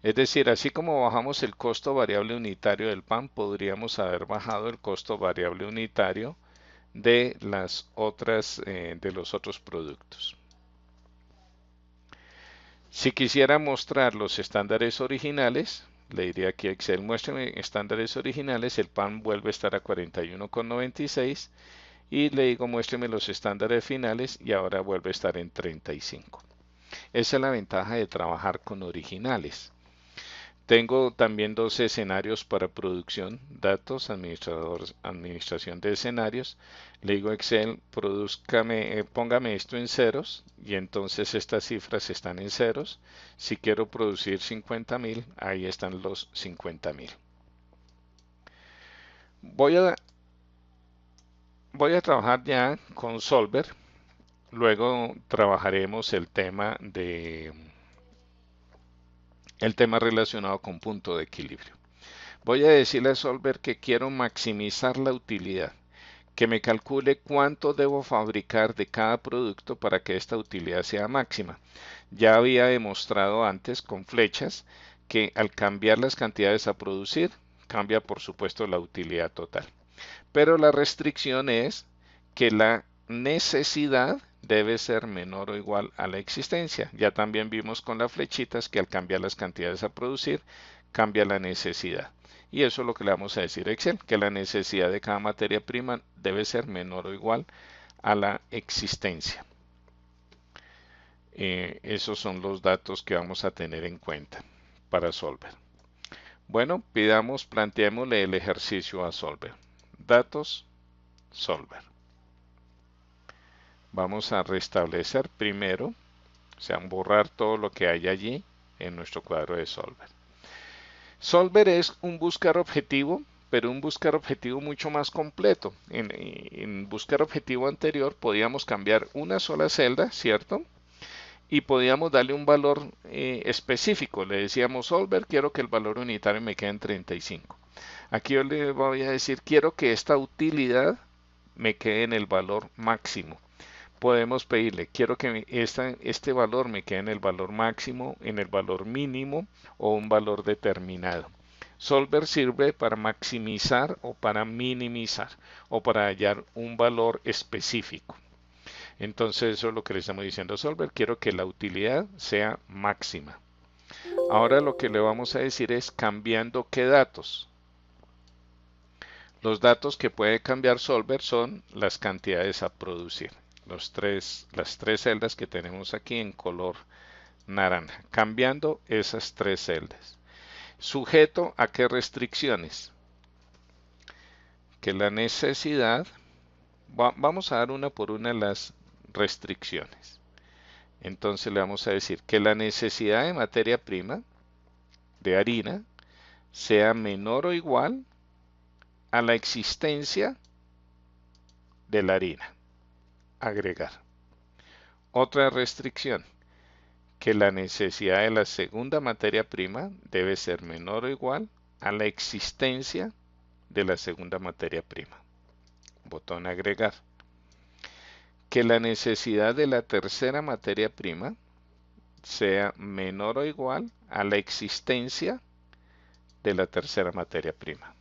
Es decir, así como bajamos el costo variable unitario del pan, podríamos haber bajado el costo variable unitario de los otros productos. Si quisiera mostrar los estándares originales, le diría aquí a Excel, muéstrame estándares originales, el pan vuelve a estar a 41,96 y le digo muéstrame los estándares finales y ahora vuelve a estar en 35. Esa es la ventaja de trabajar con originales. Tengo también dos escenarios para producción, datos, administración de escenarios. Le digo a Excel, póngame esto en ceros y entonces estas cifras están en ceros. Si quiero producir 50.000, ahí están los 50.000. Voy a, voy a trabajar ya con Solver. Luego trabajaremos el tema relacionado con punto de equilibrio. Voy a decirle a Solver que quiero maximizar la utilidad, que me calcule cuánto debo fabricar de cada producto para que esta utilidad sea máxima. Ya había demostrado antes con flechas que al cambiar las cantidades a producir, cambia por supuesto la utilidad total. Pero la restricción es que la necesidad debe ser menor o igual a la existencia. Ya también vimos con las flechitas que al cambiar las cantidades a producir, cambia la necesidad. Y eso es lo que le vamos a decir a Excel, que la necesidad de cada materia prima debe ser menor o igual a la existencia. Esos son los datos que vamos a tener en cuenta para Solver. Bueno, planteémosle el ejercicio a Solver. Datos, Solver. Vamos a restablecer primero, o sea, borrar todo lo que hay allí en nuestro cuadro de Solver. Solver es un buscar objetivo, pero un buscar objetivo mucho más completo. En buscar objetivo anterior podíamos cambiar una sola celda, ¿cierto? Y podíamos darle un valor específico. Le decíamos, Solver, quiero que el valor unitario me quede en 35. Aquí yo le voy a decir, quiero que esta utilidad me quede en el valor máximo. Podemos pedirle, quiero que este valor me quede en el valor máximo, en el valor mínimo o un valor determinado. Solver sirve para maximizar o para minimizar o para hallar un valor específico. Entonces eso es lo que le estamos diciendo a Solver, quiero que la utilidad sea máxima. Ahora lo que le vamos a decir es cambiando qué datos. Los datos que puede cambiar Solver son las cantidades a producir. Las tres celdas que tenemos aquí en color naranja, cambiando esas tres celdas. ¿Sujeto a qué restricciones? Que la necesidad, vamos a dar una por una las restricciones. Entonces le vamos a decir que la necesidad de materia prima, de harina, sea menor o igual a la existencia de la harina. Agregar. Otra restricción, que la necesidad de la segunda materia prima debe ser menor o igual a la existencia de la segunda materia prima. Botón agregar. Que la necesidad de la tercera materia prima sea menor o igual a la existencia de la tercera materia prima.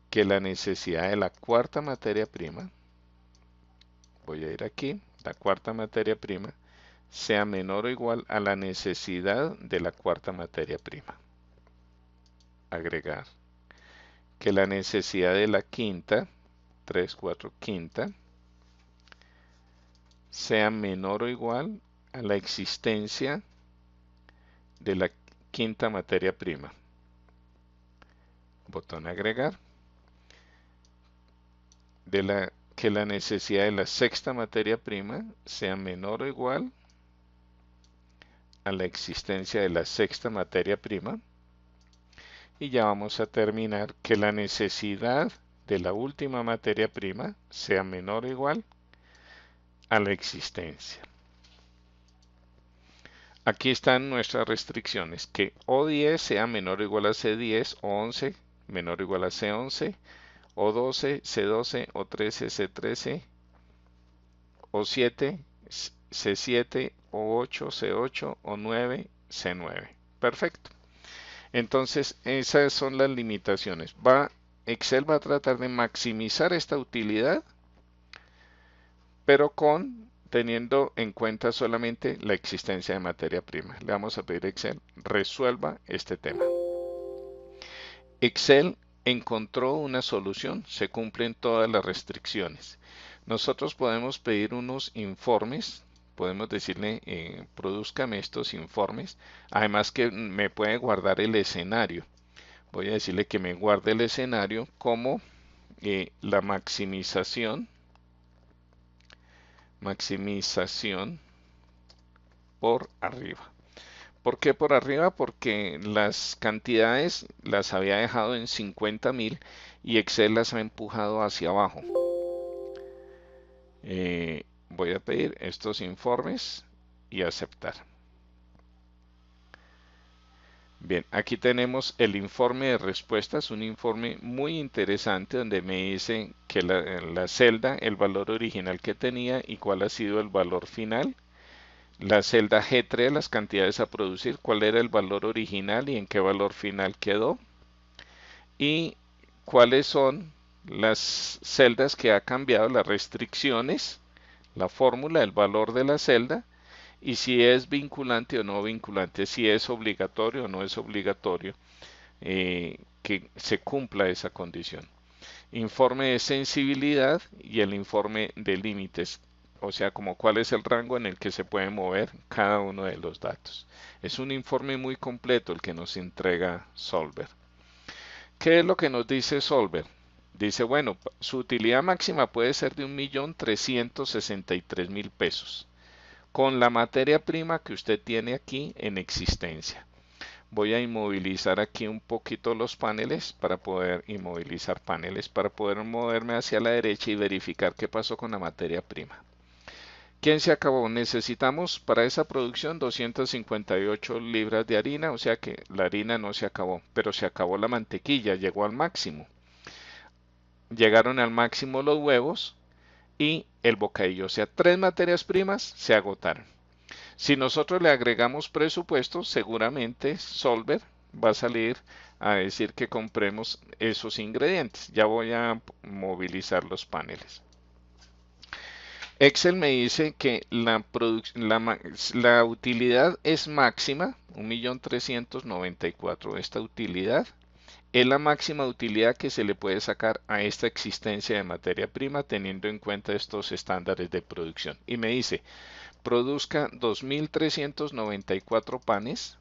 Que la necesidad de la cuarta materia prima, voy a ir aquí, la cuarta materia prima, sea menor o igual a la necesidad de la cuarta materia prima. Agregar. Que la necesidad de la quinta, 3, 4, quinta, sea menor o igual a la existencia de la quinta materia prima. Botón agregar. Que la necesidad de la sexta materia prima sea menor o igual a la existencia de la sexta materia prima. Y ya vamos a terminar que la necesidad de la última materia prima sea menor o igual a la existencia. Aquí están nuestras restricciones, que O10 sea menor o igual a C10, O11 menor o igual a C11, O12, C12, O13, C13, O7, C7, O8, C8, O9, C9. Perfecto. Entonces, esas son las limitaciones. Excel va a tratar de maximizar esta utilidad, pero teniendo en cuenta solamente la existencia de materia prima. Le vamos a pedir a Excel, resuelva este tema. Excel encontró una solución, se cumplen todas las restricciones. Nosotros podemos pedir unos informes podemos decirle, produzcame estos informes. Además que me puede guardar el escenario. Voy a decirle que me guarde el escenario como la maximización por arriba. ¿Por qué por arriba? Porque las cantidades las había dejado en 50.000 y Excel las ha empujado hacia abajo. Voy a pedir estos informes y aceptar. Bien, aquí tenemos el informe de respuestas, un informe muy interesante donde me dice que la celda, el valor original que tenía y cuál ha sido el valor final. La celda G3, las cantidades a producir, cuál era el valor original y en qué valor final quedó. Y cuáles son las celdas que ha cambiado, las restricciones, la fórmula, el valor de la celda y si es vinculante o no vinculante, si es obligatorio o no es obligatorio que se cumpla esa condición. Informe de sensibilidad y el informe de límites, o sea, como cuál es el rango en el que se puede mover cada uno de los datos. Es un informe muy completo el que nos entrega Solver. ¿Qué es lo que nos dice Solver? Dice, bueno, su utilidad máxima puede ser de 1.363.000 pesos con la materia prima que usted tiene aquí en existencia. Voy a inmovilizar aquí un poquito los paneles para poder inmovilizar paneles, para poder moverme hacia la derecha y verificar qué pasó con la materia prima. ¿Quién se acabó? Necesitamos para esa producción 258 libras de harina, o sea que la harina no se acabó, pero se acabó la mantequilla, llegó al máximo. Llegaron al máximo los huevos y el bocadillo, o sea, 3 materias primas se agotaron. Si nosotros le agregamos presupuesto, seguramente Solver va a salir a decir que compremos esos ingredientes. Ya voy a movilizar los paneles. Excel me dice que la utilidad es máxima, 1.394.000. Esta utilidad es la máxima utilidad que se le puede sacar a esta existencia de materia prima teniendo en cuenta estos estándares de producción. Y me dice, produzca 2.394 panes,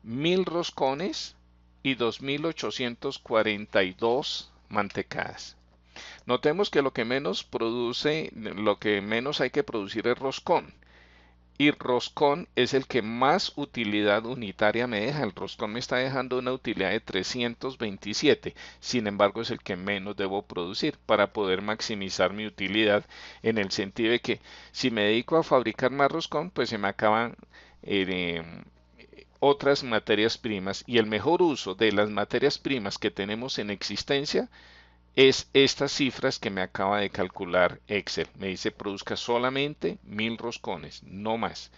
1.000 roscones y 2.842 mantecadas. Notemos que lo que menos produce, lo que menos hay que producir es roscón. Y roscón es el que más utilidad unitaria me deja. El roscón me está dejando una utilidad de 327. Sin embargo, es el que menos debo producir para poder maximizar mi utilidad en el sentido de que si me dedico a fabricar más roscón, pues se me acaban otras materias primas. Y el mejor uso de las materias primas que tenemos en existencia es estas cifras que me acaba de calcular Excel. Me dice produzca solamente 1.000 roscones, no más.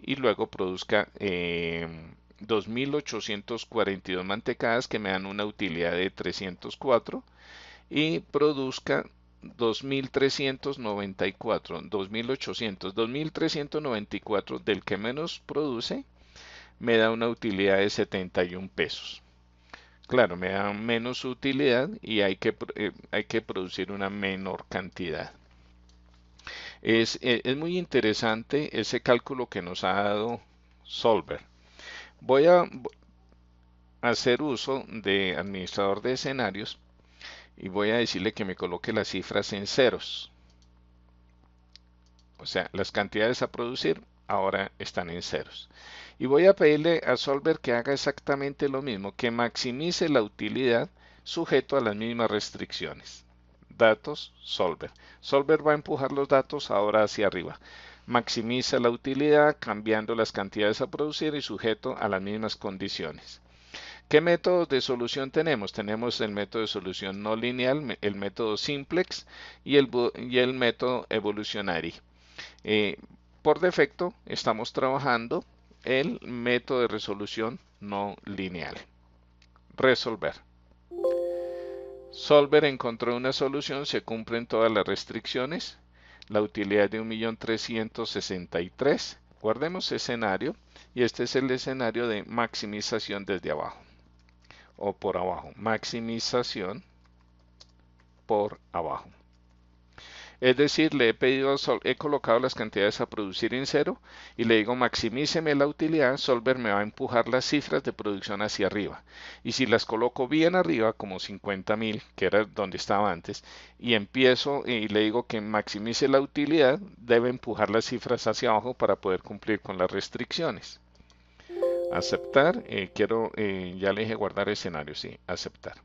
Y luego produzca 2.842 mantecadas que me dan una utilidad de 304 y produzca 2.394, 2.800, 2.394 del que menos produce me da una utilidad de 71 pesos. Claro, me da menos utilidad y hay que producir una menor cantidad. Es muy interesante ese cálculo que nos ha dado Solver. Voy a hacer uso de administrador de escenarios y voy a decirle que me coloque las cifras en ceros. O sea, las cantidades a producir ahora están en ceros. Y voy a pedirle a Solver que haga exactamente lo mismo, que maximice la utilidad sujeto a las mismas restricciones. Datos, Solver. Solver va a empujar los datos ahora hacia arriba. Maximiza la utilidad cambiando las cantidades a producir y sujeto a las mismas condiciones. ¿Qué métodos de solución tenemos? Tenemos el método de solución no lineal, el método simplex y el método evolutionary. Por defecto estamos trabajando el método de resolución no lineal. Resolver. Solver encontró una solución, se cumplen todas las restricciones. La utilidad de 1.363.000. Guardemos escenario y este es el escenario de maximización desde abajo o por abajo. Maximización por abajo. Es decir, le he pedido he colocado las cantidades a producir en cero y le digo maximíceme la utilidad, Solver me va a empujar las cifras de producción hacia arriba. Y si las coloco bien arriba, como 50.000, que era donde estaba antes, y empiezo y le digo que maximice la utilidad, debe empujar las cifras hacia abajo para poder cumplir con las restricciones. Aceptar, ya le dije guardar escenario, sí, aceptar.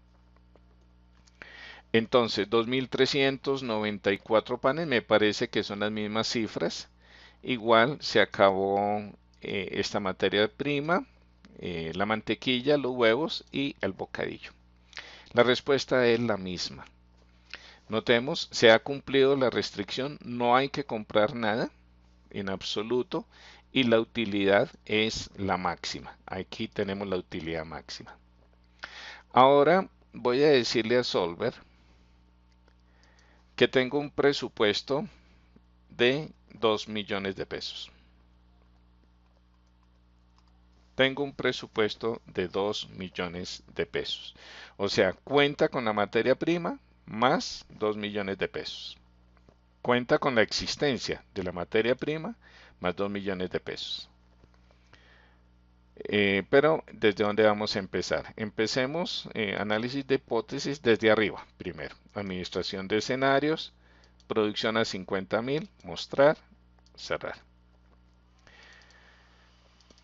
Entonces, 2.394 panes, me parece que son las mismas cifras. Igual se acabó esta materia prima, la mantequilla, los huevos y el bocadillo. La respuesta es la misma. Notemos, se ha cumplido la restricción, no hay que comprar nada en absoluto y la utilidad es la máxima. Aquí tenemos la utilidad máxima. Ahora voy a decirle a Solver que tengo un presupuesto de 2 millones de pesos. Tengo un presupuesto de 2 millones de pesos. O sea, cuenta con la materia prima más 2 millones de pesos. Cuenta con la existencia de la materia prima más 2 millones de pesos. Pero, ¿desde dónde vamos a empezar? Empecemos análisis de hipótesis desde arriba. Primero, administración de escenarios, producción a 50.000, mostrar, cerrar.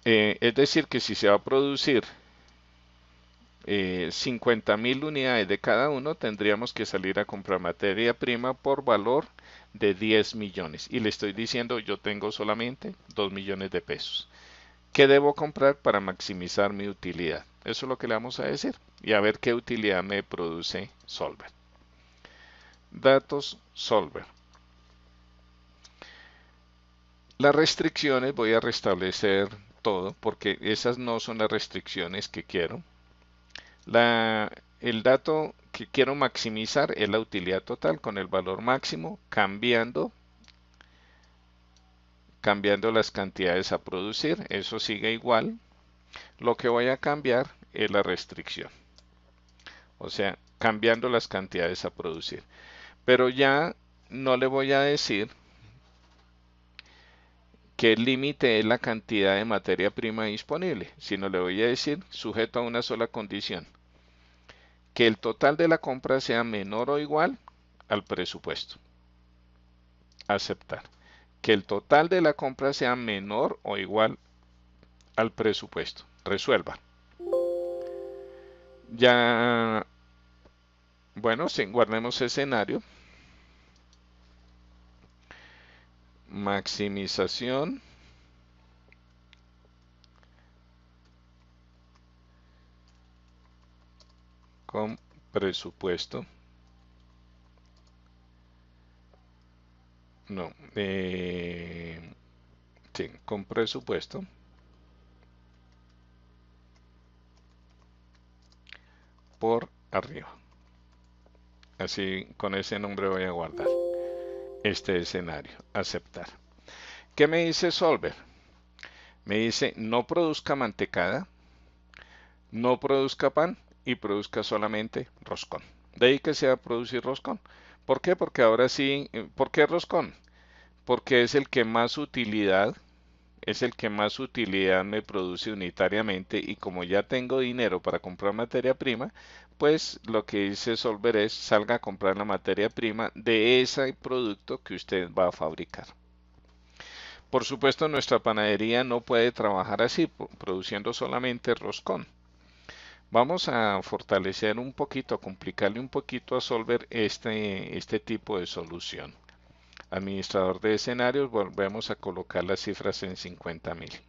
Es decir, que si se va a producir 50.000 unidades de cada uno, tendríamos que salir a comprar materia prima por valor de 10 millones. Y le estoy diciendo, yo tengo solamente 2 millones de pesos. ¿Qué debo comprar para maximizar mi utilidad? Eso es lo que le vamos a decir. Y a ver qué utilidad me produce Solver. Datos Solver. Las restricciones voy a restablecer todo porque esas no son las restricciones que quiero. El dato que quiero maximizar es la utilidad total con el valor máximo cambiando las cantidades a producir. Eso sigue igual. Lo que voy a cambiar es la restricción. O sea, cambiando las cantidades a producir. Pero ya no le voy a decir que el límite es la cantidad de materia prima disponible, sino le voy a decir sujeto a una sola condición, que el total de la compra sea menor o igual al presupuesto. Aceptar. Que el total de la compra sea menor o igual al presupuesto. Resuelva. Ya, bueno, guardemos escenario. Maximización. Con presupuesto. No, sí, con presupuesto. Por arriba. Así, con ese nombre voy a guardar este escenario. Aceptar. ¿Qué me dice Solver? Me dice no produzca mantecada, no produzca pan y produzca solamente roscón. Dedíquese a producir roscón. ¿Por qué? Porque ahora sí, ¿por qué roscón? Porque es el que más utilidad, me produce unitariamente y como ya tengo dinero para comprar materia prima, pues lo que dice Solver es salga a comprar la materia prima de ese producto que usted va a fabricar. Por supuesto, nuestra panadería no puede trabajar así, produciendo solamente roscón. Vamos a fortalecer un poquito, a complicarle un poquito a Solver este tipo de solución. Administrador de escenarios, volvemos a colocar las cifras en 50.000.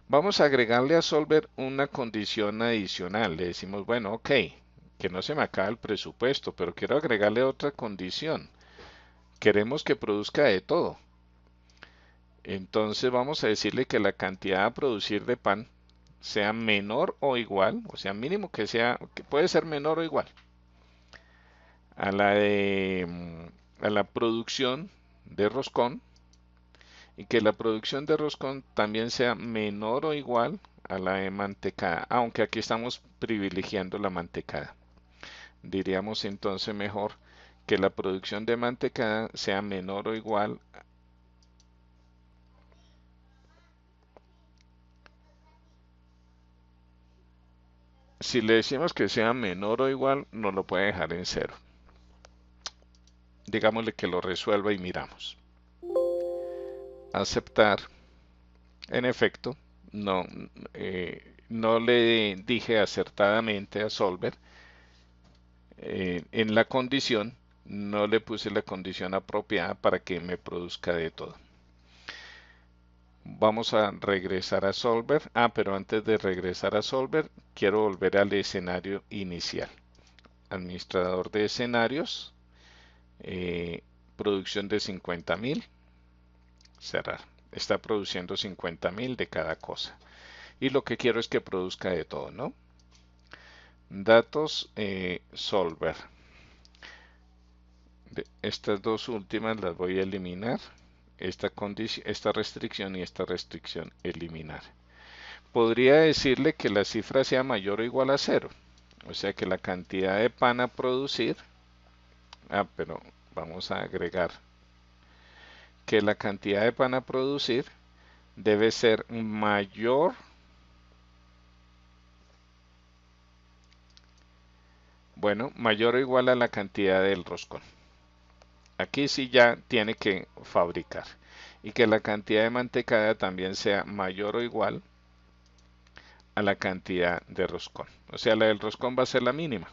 Vamos a agregarle a Solver una condición adicional. Le decimos, bueno, ok, que no se me acabe el presupuesto, pero quiero agregarle otra condición. Queremos que produzca de todo. Entonces vamos a decirle que la cantidad a producir de pan sea menor o igual, o sea, mínimo que puede ser menor o igual a la producción de roscón y que la producción de roscón también sea menor o igual a la de mantecada, aunque aquí estamos privilegiando la mantecada. Diríamos entonces mejor que la producción de mantecada sea menor o igual. Si le decimos que sea menor o igual, nos lo puede dejar en cero. Digámosle que lo resuelva y miramos. Aceptar. En efecto, no, no le dije acertadamente a Solver en la condición, no le puse la condición apropiada para que me produzca de todo. Vamos a regresar a Solver. Pero antes de regresar a Solver, quiero volver al escenario inicial. Administrador de escenarios, producción de 50.000, cerrar. Está produciendo 50.000 de cada cosa. Y lo que quiero es que produzca de todo, ¿no? Datos, Solver. Estas dos últimas las voy a eliminar. Esta restricción y esta restricción eliminar. Podría decirle que la cifra sea mayor o igual a 0. O sea que la cantidad de pan a producir. Pero vamos a agregar que la cantidad de pan a producir debe ser mayor. Bueno, mayor o igual a la cantidad del roscón. Aquí sí ya tiene que fabricar. Y que la cantidad de mantecada también sea mayor o igual a la cantidad de roscón. O sea, la del roscón va a ser la mínima.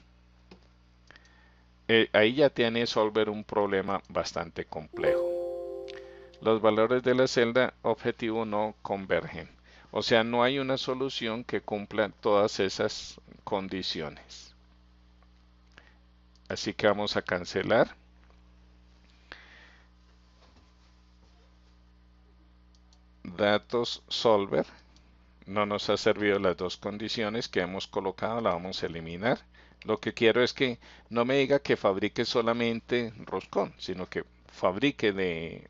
Ahí ya tiene Solver un problema bastante complejo. Los valores de la celda objetivo no convergen. O sea, no hay una solución que cumpla todas esas condiciones. Así que vamos a cancelar. Datos Solver. No nos ha servido las dos condiciones que hemos colocado, la vamos a eliminar. Lo que quiero es que no me diga que fabrique solamente roscón, sino que fabrique de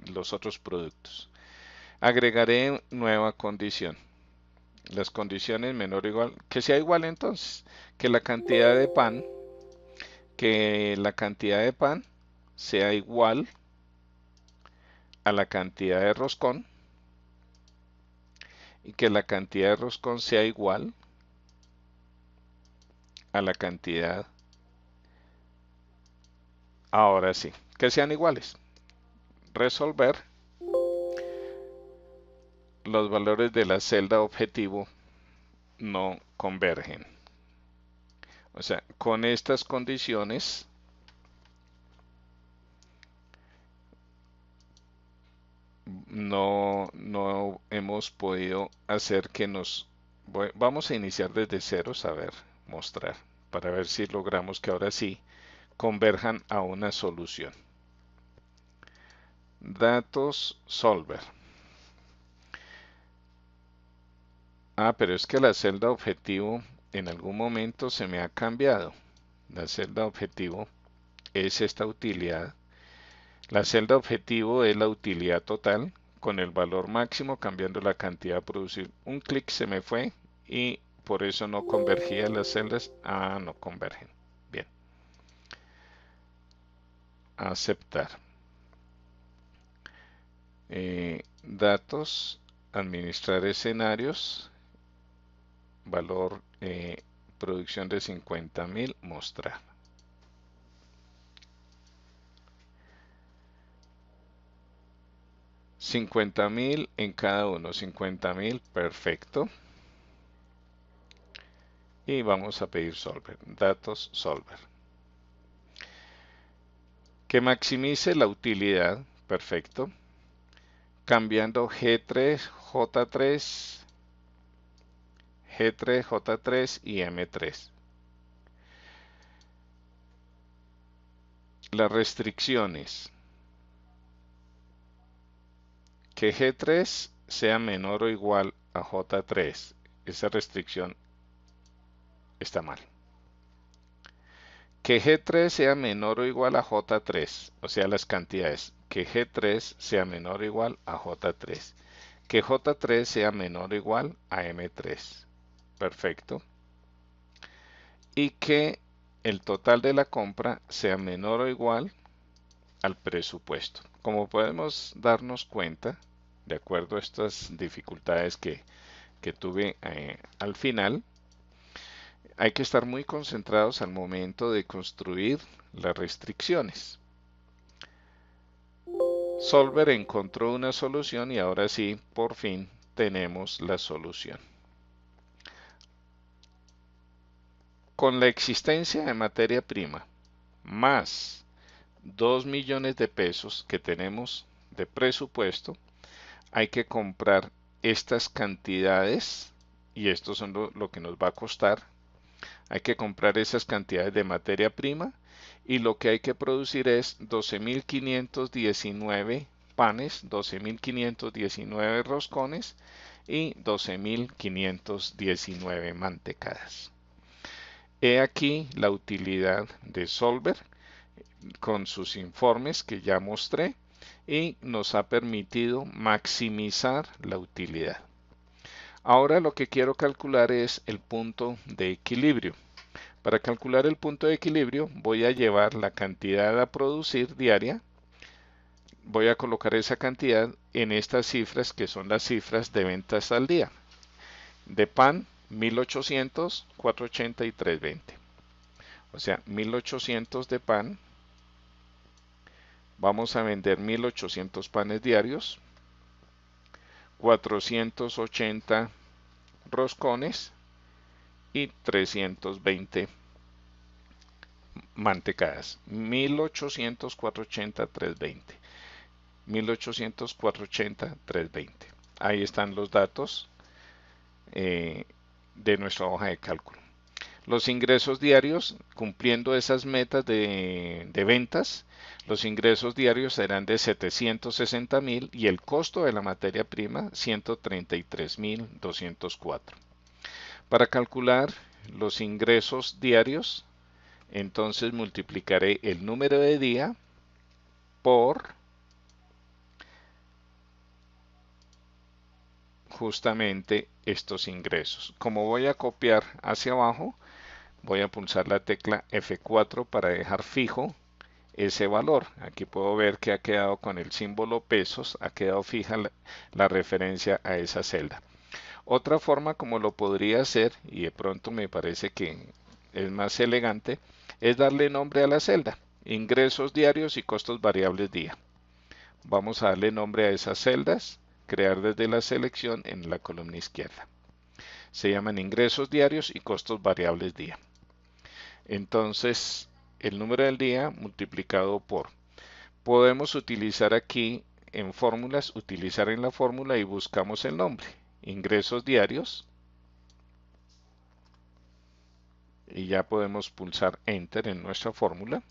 los otros productos. Agregaré nueva condición. Las condiciones menor o igual, que sea igual entonces, que la cantidad de pan, sea igual a la cantidad de roscón y que la cantidad de roscón sea igual a la cantidad. Ahora sí, que sean iguales. Resolver. Los valores de la celda objetivo no convergen. O sea, con estas condiciones no hemos podido hacer que vamos a iniciar desde cero, a ver, mostrar, para ver si logramos que ahora sí converjan a una solución. Datos Solver. Pero es que la celda objetivo en algún momento se me ha cambiado. La celda objetivo es esta utilidad. La celda objetivo es la utilidad total con el valor máximo cambiando la cantidad a producir. Un clic se me fue y por eso no convergía las celdas. No convergen. Bien. Aceptar. Datos, administrar escenarios, valor, producción de 50.000, mostrar. $50.000 en cada uno, 50.000, perfecto. Y vamos a pedir Solver, datos Solver. Que maximice la utilidad, perfecto. Cambiando G3, J3, G3, J3 y M3. Las restricciones. Que G3 sea menor o igual a J3. Esa restricción está mal. Que G3 sea menor o igual a J3, o sea las cantidades. Que G3 sea menor o igual a J3. Que J3 sea menor o igual a M3. Perfecto. Y que el total de la compra sea menor o igual al presupuesto. Como podemos darnos cuenta, de acuerdo a estas dificultades que tuve al final, hay que estar muy concentrados al momento de construir las restricciones. Solver encontró una solución y ahora sí, por fin, tenemos la solución. Con la existencia de materia prima más 2 millones de pesos que tenemos de presupuesto, hay que comprar estas cantidades y esto son lo que nos va a costar. Hay que comprar esas cantidades de materia prima y lo que hay que producir es 12.519 panes, 12.519 roscones y 12.519 mantecadas. He aquí la utilidad de Solver con sus informes que ya mostré y nos ha permitido maximizar la utilidad. Ahora lo que quiero calcular es el punto de equilibrio. Para calcular el punto de equilibrio voy a llevar la cantidad a producir diaria, voy a colocar esa cantidad en estas cifras que son las cifras de ventas al día. De pan 1800, 480 y 320. O sea, 1800 de pan, vamos a vender 1800 panes diarios, 480 roscones y 320 mantecadas. 1800, 480, 320. 1800, 480, 320. Ahí están los datos de nuestra hoja de cálculo. Los ingresos diarios, cumpliendo esas metas de ventas, los ingresos diarios serán de 760.000 y el costo de la materia prima 133.204. Para calcular los ingresos diarios, entonces multiplicaré el número de día por justamente estos ingresos. Como voy a copiar hacia abajo, voy a pulsar la tecla F4 para dejar fijo ese valor. Aquí puedo ver que ha quedado con el símbolo pesos, ha quedado fija la referencia a esa celda. Otra forma como lo podría hacer, y de pronto me parece que es más elegante, es darle nombre a la celda, ingresos diarios y costos variables día. Vamos a darle nombre a esas celdas, crear desde la selección en la columna izquierda. Se llaman ingresos diarios y costos variables día. Entonces, el número del día multiplicado por. Podemos utilizar aquí en fórmulas, utilizar en la fórmula y buscamos el nombre. Ingresos diarios. Y ya podemos pulsar Enter en nuestra fórmula.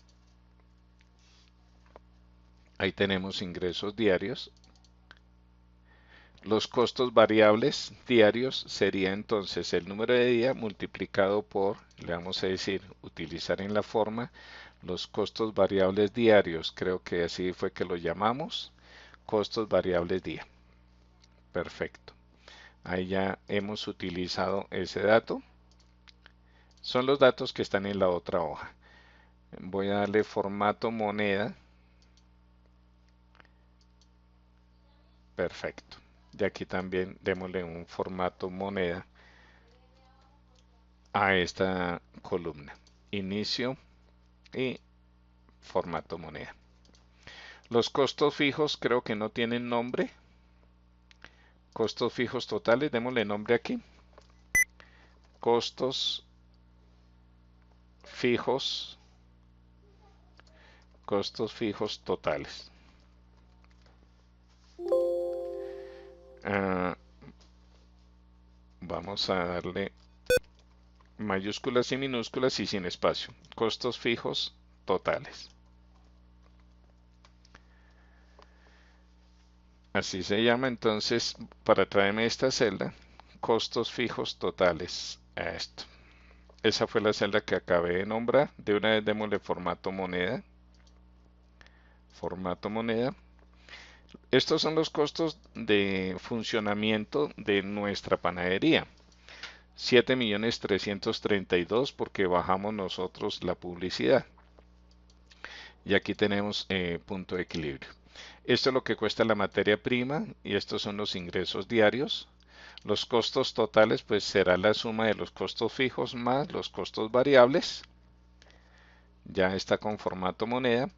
Ahí tenemos ingresos diarios. Los costos variables diarios sería entonces el número de día multiplicado por, le vamos a decir, utilizar en la forma los costos variables diarios. Creo que así fue que lo llamamos, costos variables día. Perfecto. Ahí ya hemos utilizado ese dato. Son los datos que están en la otra hoja. Voy a darle formato moneda. Perfecto. Y aquí también démosle un formato moneda a esta columna. Inicio y formato moneda. Los costos fijos creo que no tienen nombre. Costos fijos totales, démosle nombre aquí. Costos fijos totales. Vamos a darle mayúsculas y minúsculas y sin espacio. Costos fijos totales. Así se llama entonces, para traerme esta celda, costos fijos totales a esto. Esa fue la celda que acabé de nombrar. De una vez démosle formato moneda. Formato moneda. Estos son los costos de funcionamiento de nuestra panadería. 7.332.000 porque bajamos nosotros la publicidad. Y aquí tenemos punto de equilibrio. Esto es lo que cuesta la materia prima y estos son los ingresos diarios. Los costos totales pues será la suma de los costos fijos más los costos variables. Ya está con formato moneda.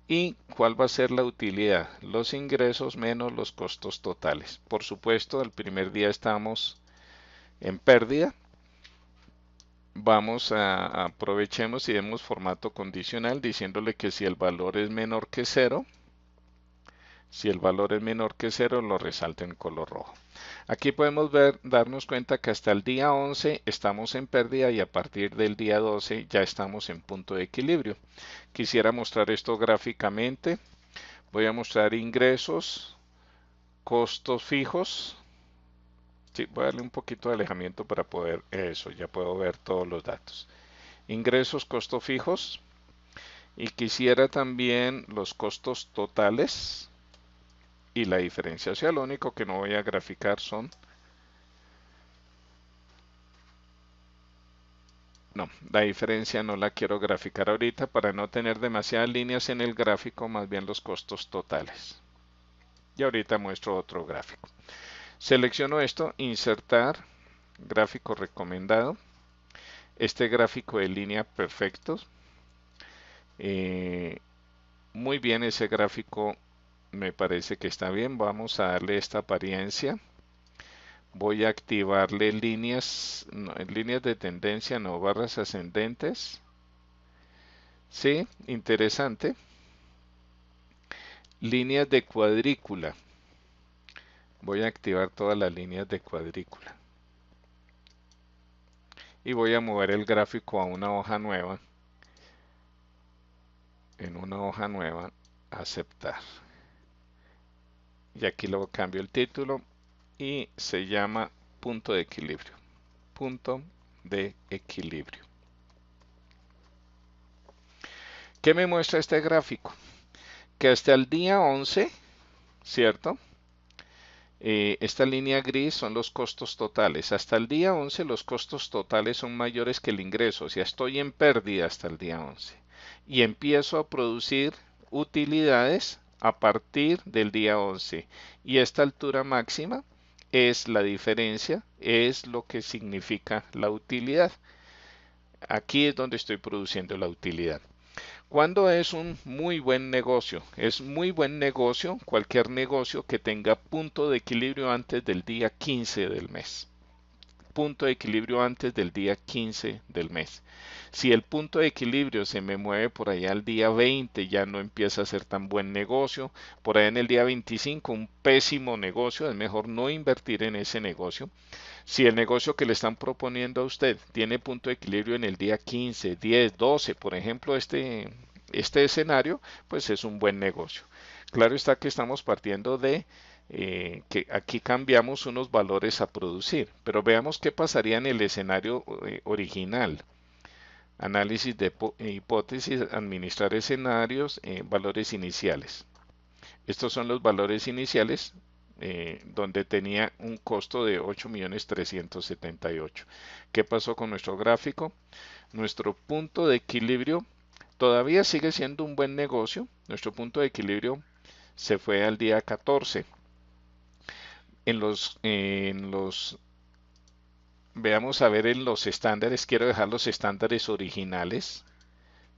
¿Y cuál va a ser la utilidad? Los ingresos menos los costos totales. Por supuesto, el primer día estamos en pérdida. Aprovechemos y demos formato condicional diciéndole que si el valor es menor que cero, lo resalta en color rojo. Aquí podemos darnos cuenta que hasta el día 11 estamos en pérdida y a partir del día 12 ya estamos en punto de equilibrio. Quisiera mostrar esto gráficamente. Voy a mostrar ingresos, costos fijos. Sí, voy a darle un poquito de alejamiento para poder eso, ya puedo ver todos los datos. Ingresos, costos fijos. Y quisiera también los costos totales y la diferencia. O sea, lo único que no voy a graficar son... No, la diferencia no la quiero graficar ahorita para no tener demasiadas líneas en el gráfico, más bien los costos totales. Y ahorita muestro otro gráfico. Selecciono esto, insertar, gráfico recomendado. Este gráfico de línea perfectos. Muy bien, ese gráfico me parece que está bien. Vamos a darle esta apariencia. Voy a activarle líneas, no, líneas de tendencia, no barras ascendentes. Sí, interesante. Líneas de cuadrícula. Voy a activar todas las líneas de cuadrícula. Y voy a mover el gráfico a una hoja nueva. En una hoja nueva, aceptar. Y aquí luego cambio el título y se llama punto de equilibrio. Punto de equilibrio. ¿Qué me muestra este gráfico? Que hasta el día 11, ¿cierto? Esta línea gris son los costos totales. Hasta el día 11 los costos totales son mayores que el ingreso. O sea, estoy en pérdida hasta el día 11. Y empiezo a producir utilidades a partir del día 11. Y esta altura máxima es la diferencia, es lo que significa la utilidad. Aquí es donde estoy produciendo la utilidad. ¿Cuándo es un muy buen negocio? Es muy buen negocio cualquier negocio que tenga punto de equilibrio antes del día 15 del mes. Punto de equilibrio antes del día 15 del mes. Si el punto de equilibrio se me mueve por allá al día 20, ya no empieza a ser tan buen negocio. Por allá en el día 25, un pésimo negocio, es mejor no invertir en ese negocio. Si el negocio que le están proponiendo a usted tiene punto de equilibrio en el día 15, 10, 12, por ejemplo, este escenario, pues es un buen negocio. Claro está que estamos partiendo de que aquí cambiamos unos valores a producir, pero veamos qué pasaría en el escenario original. Análisis de hipótesis, administrar escenarios, valores iniciales. Estos son los valores iniciales donde tenía un costo de 8.378.000. ¿Qué pasó con nuestro gráfico? Nuestro punto de equilibrio todavía sigue siendo un buen negocio. Nuestro punto de equilibrio se fue al día 14. Veamos a ver en los estándares. Quiero dejar los estándares originales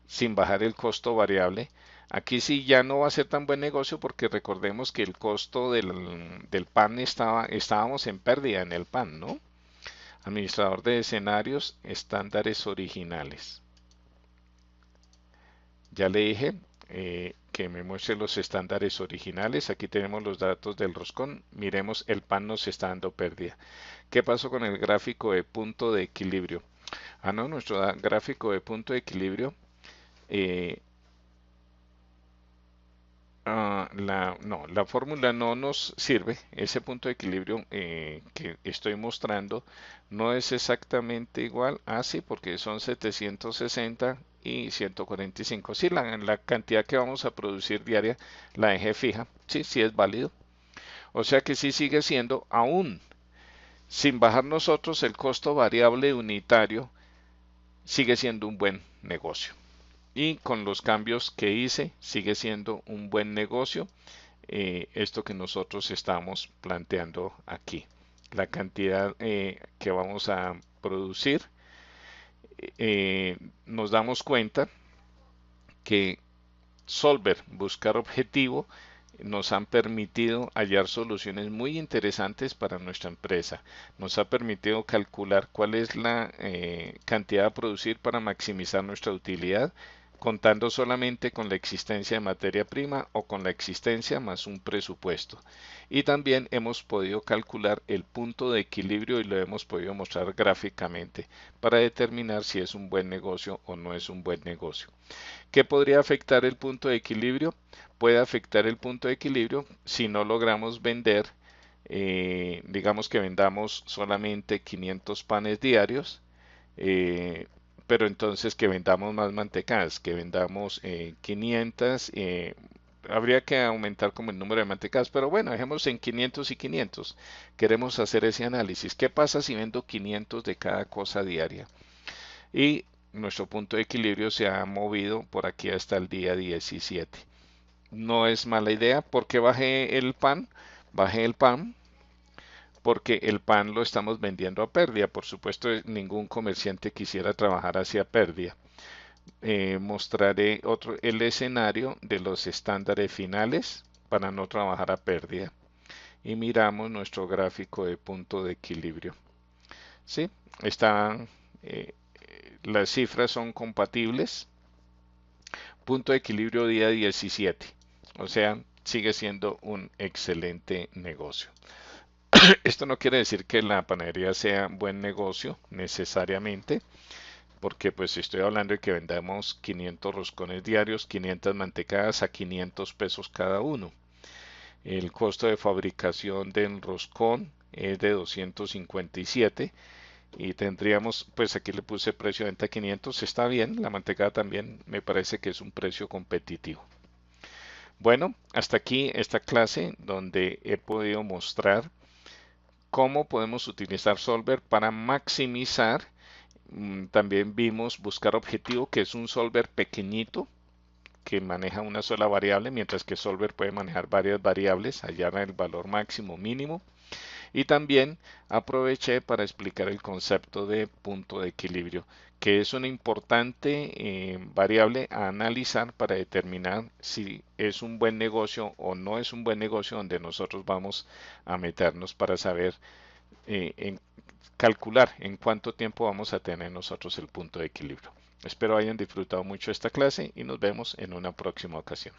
sin bajar el costo variable. Aquí sí ya no va a ser tan buen negocio porque recordemos que el costo del pan estábamos en pérdida en el pan, ¿no? Administrador de escenarios, estándares originales. Ya le dije que me muestre los estándares originales. Aquí tenemos los datos del roscón. Miremos, el pan nos está dando pérdida. ¿Qué pasó con el gráfico de punto de equilibrio? No, nuestro gráfico de punto de equilibrio la fórmula no nos sirve. Ese punto de equilibrio que estoy mostrando no es exactamente igual. Sí, porque son 760 y 145. Sí, la cantidad que vamos a producir diaria la dejé fija. Sí, sí es válido. O sea que sí sigue siendo aún sin bajar nosotros el costo variable unitario, sigue siendo un buen negocio. Y con los cambios que hice, sigue siendo un buen negocio esto que nosotros estamos planteando aquí. La cantidad que vamos a producir, nos damos cuenta que Solver, buscar objetivo, nos han permitido hallar soluciones muy interesantes para nuestra empresa. Nos ha permitido calcular cuál es la cantidad a producir para maximizar nuestra utilidad, contando solamente con la existencia de materia prima o con la existencia más un presupuesto. Y también hemos podido calcular el punto de equilibrio y lo hemos podido mostrar gráficamente para determinar si es un buen negocio o no es un buen negocio. ¿Qué podría afectar el punto de equilibrio? Puede afectar el punto de equilibrio si no logramos vender, digamos que vendamos solamente 500 panes diarios, eh, pero entonces que vendamos más mantecadas, que vendamos 500, habría que aumentar como el número de mantecadas, pero bueno, dejemos en 500 y 500. Queremos hacer ese análisis. ¿Qué pasa si vendo 500 de cada cosa diaria? Y nuestro punto de equilibrio se ha movido por aquí hasta el día 17. No es mala idea porque bajé el pan porque el pan lo estamos vendiendo a pérdida. Por supuesto, ningún comerciante quisiera trabajar hacia pérdida. Mostraré el escenario de los estándares finales para no trabajar a pérdida. Y miramos nuestro gráfico de punto de equilibrio. ¿Sí? Están las cifras son compatibles. Punto de equilibrio día 17. O sea, sigue siendo un excelente negocio. Esto no quiere decir que la panadería sea buen negocio necesariamente, porque pues estoy hablando de que vendamos 500 roscones diarios, 500 mantecadas a 500 pesos cada uno. El costo de fabricación del roscón es de 257 y tendríamos, pues aquí le puse precio de venta 500, está bien, la mantecada también me parece que es un precio competitivo. Bueno, hasta aquí esta clase donde he podido mostrar cómo podemos utilizar Solver para maximizar. También vimos buscar objetivo, que es un solver pequeñito que maneja una sola variable, mientras que Solver puede manejar varias variables, hallar el valor máximo mínimo. Y también aproveché para explicar el concepto de punto de equilibrio, que es una importante variable a analizar para determinar si es un buen negocio o no es un buen negocio donde nosotros vamos a meternos para saber en calcular en cuánto tiempo vamos a tener nosotros el punto de equilibrio. Espero hayan disfrutado mucho esta clase y nos vemos en una próxima ocasión.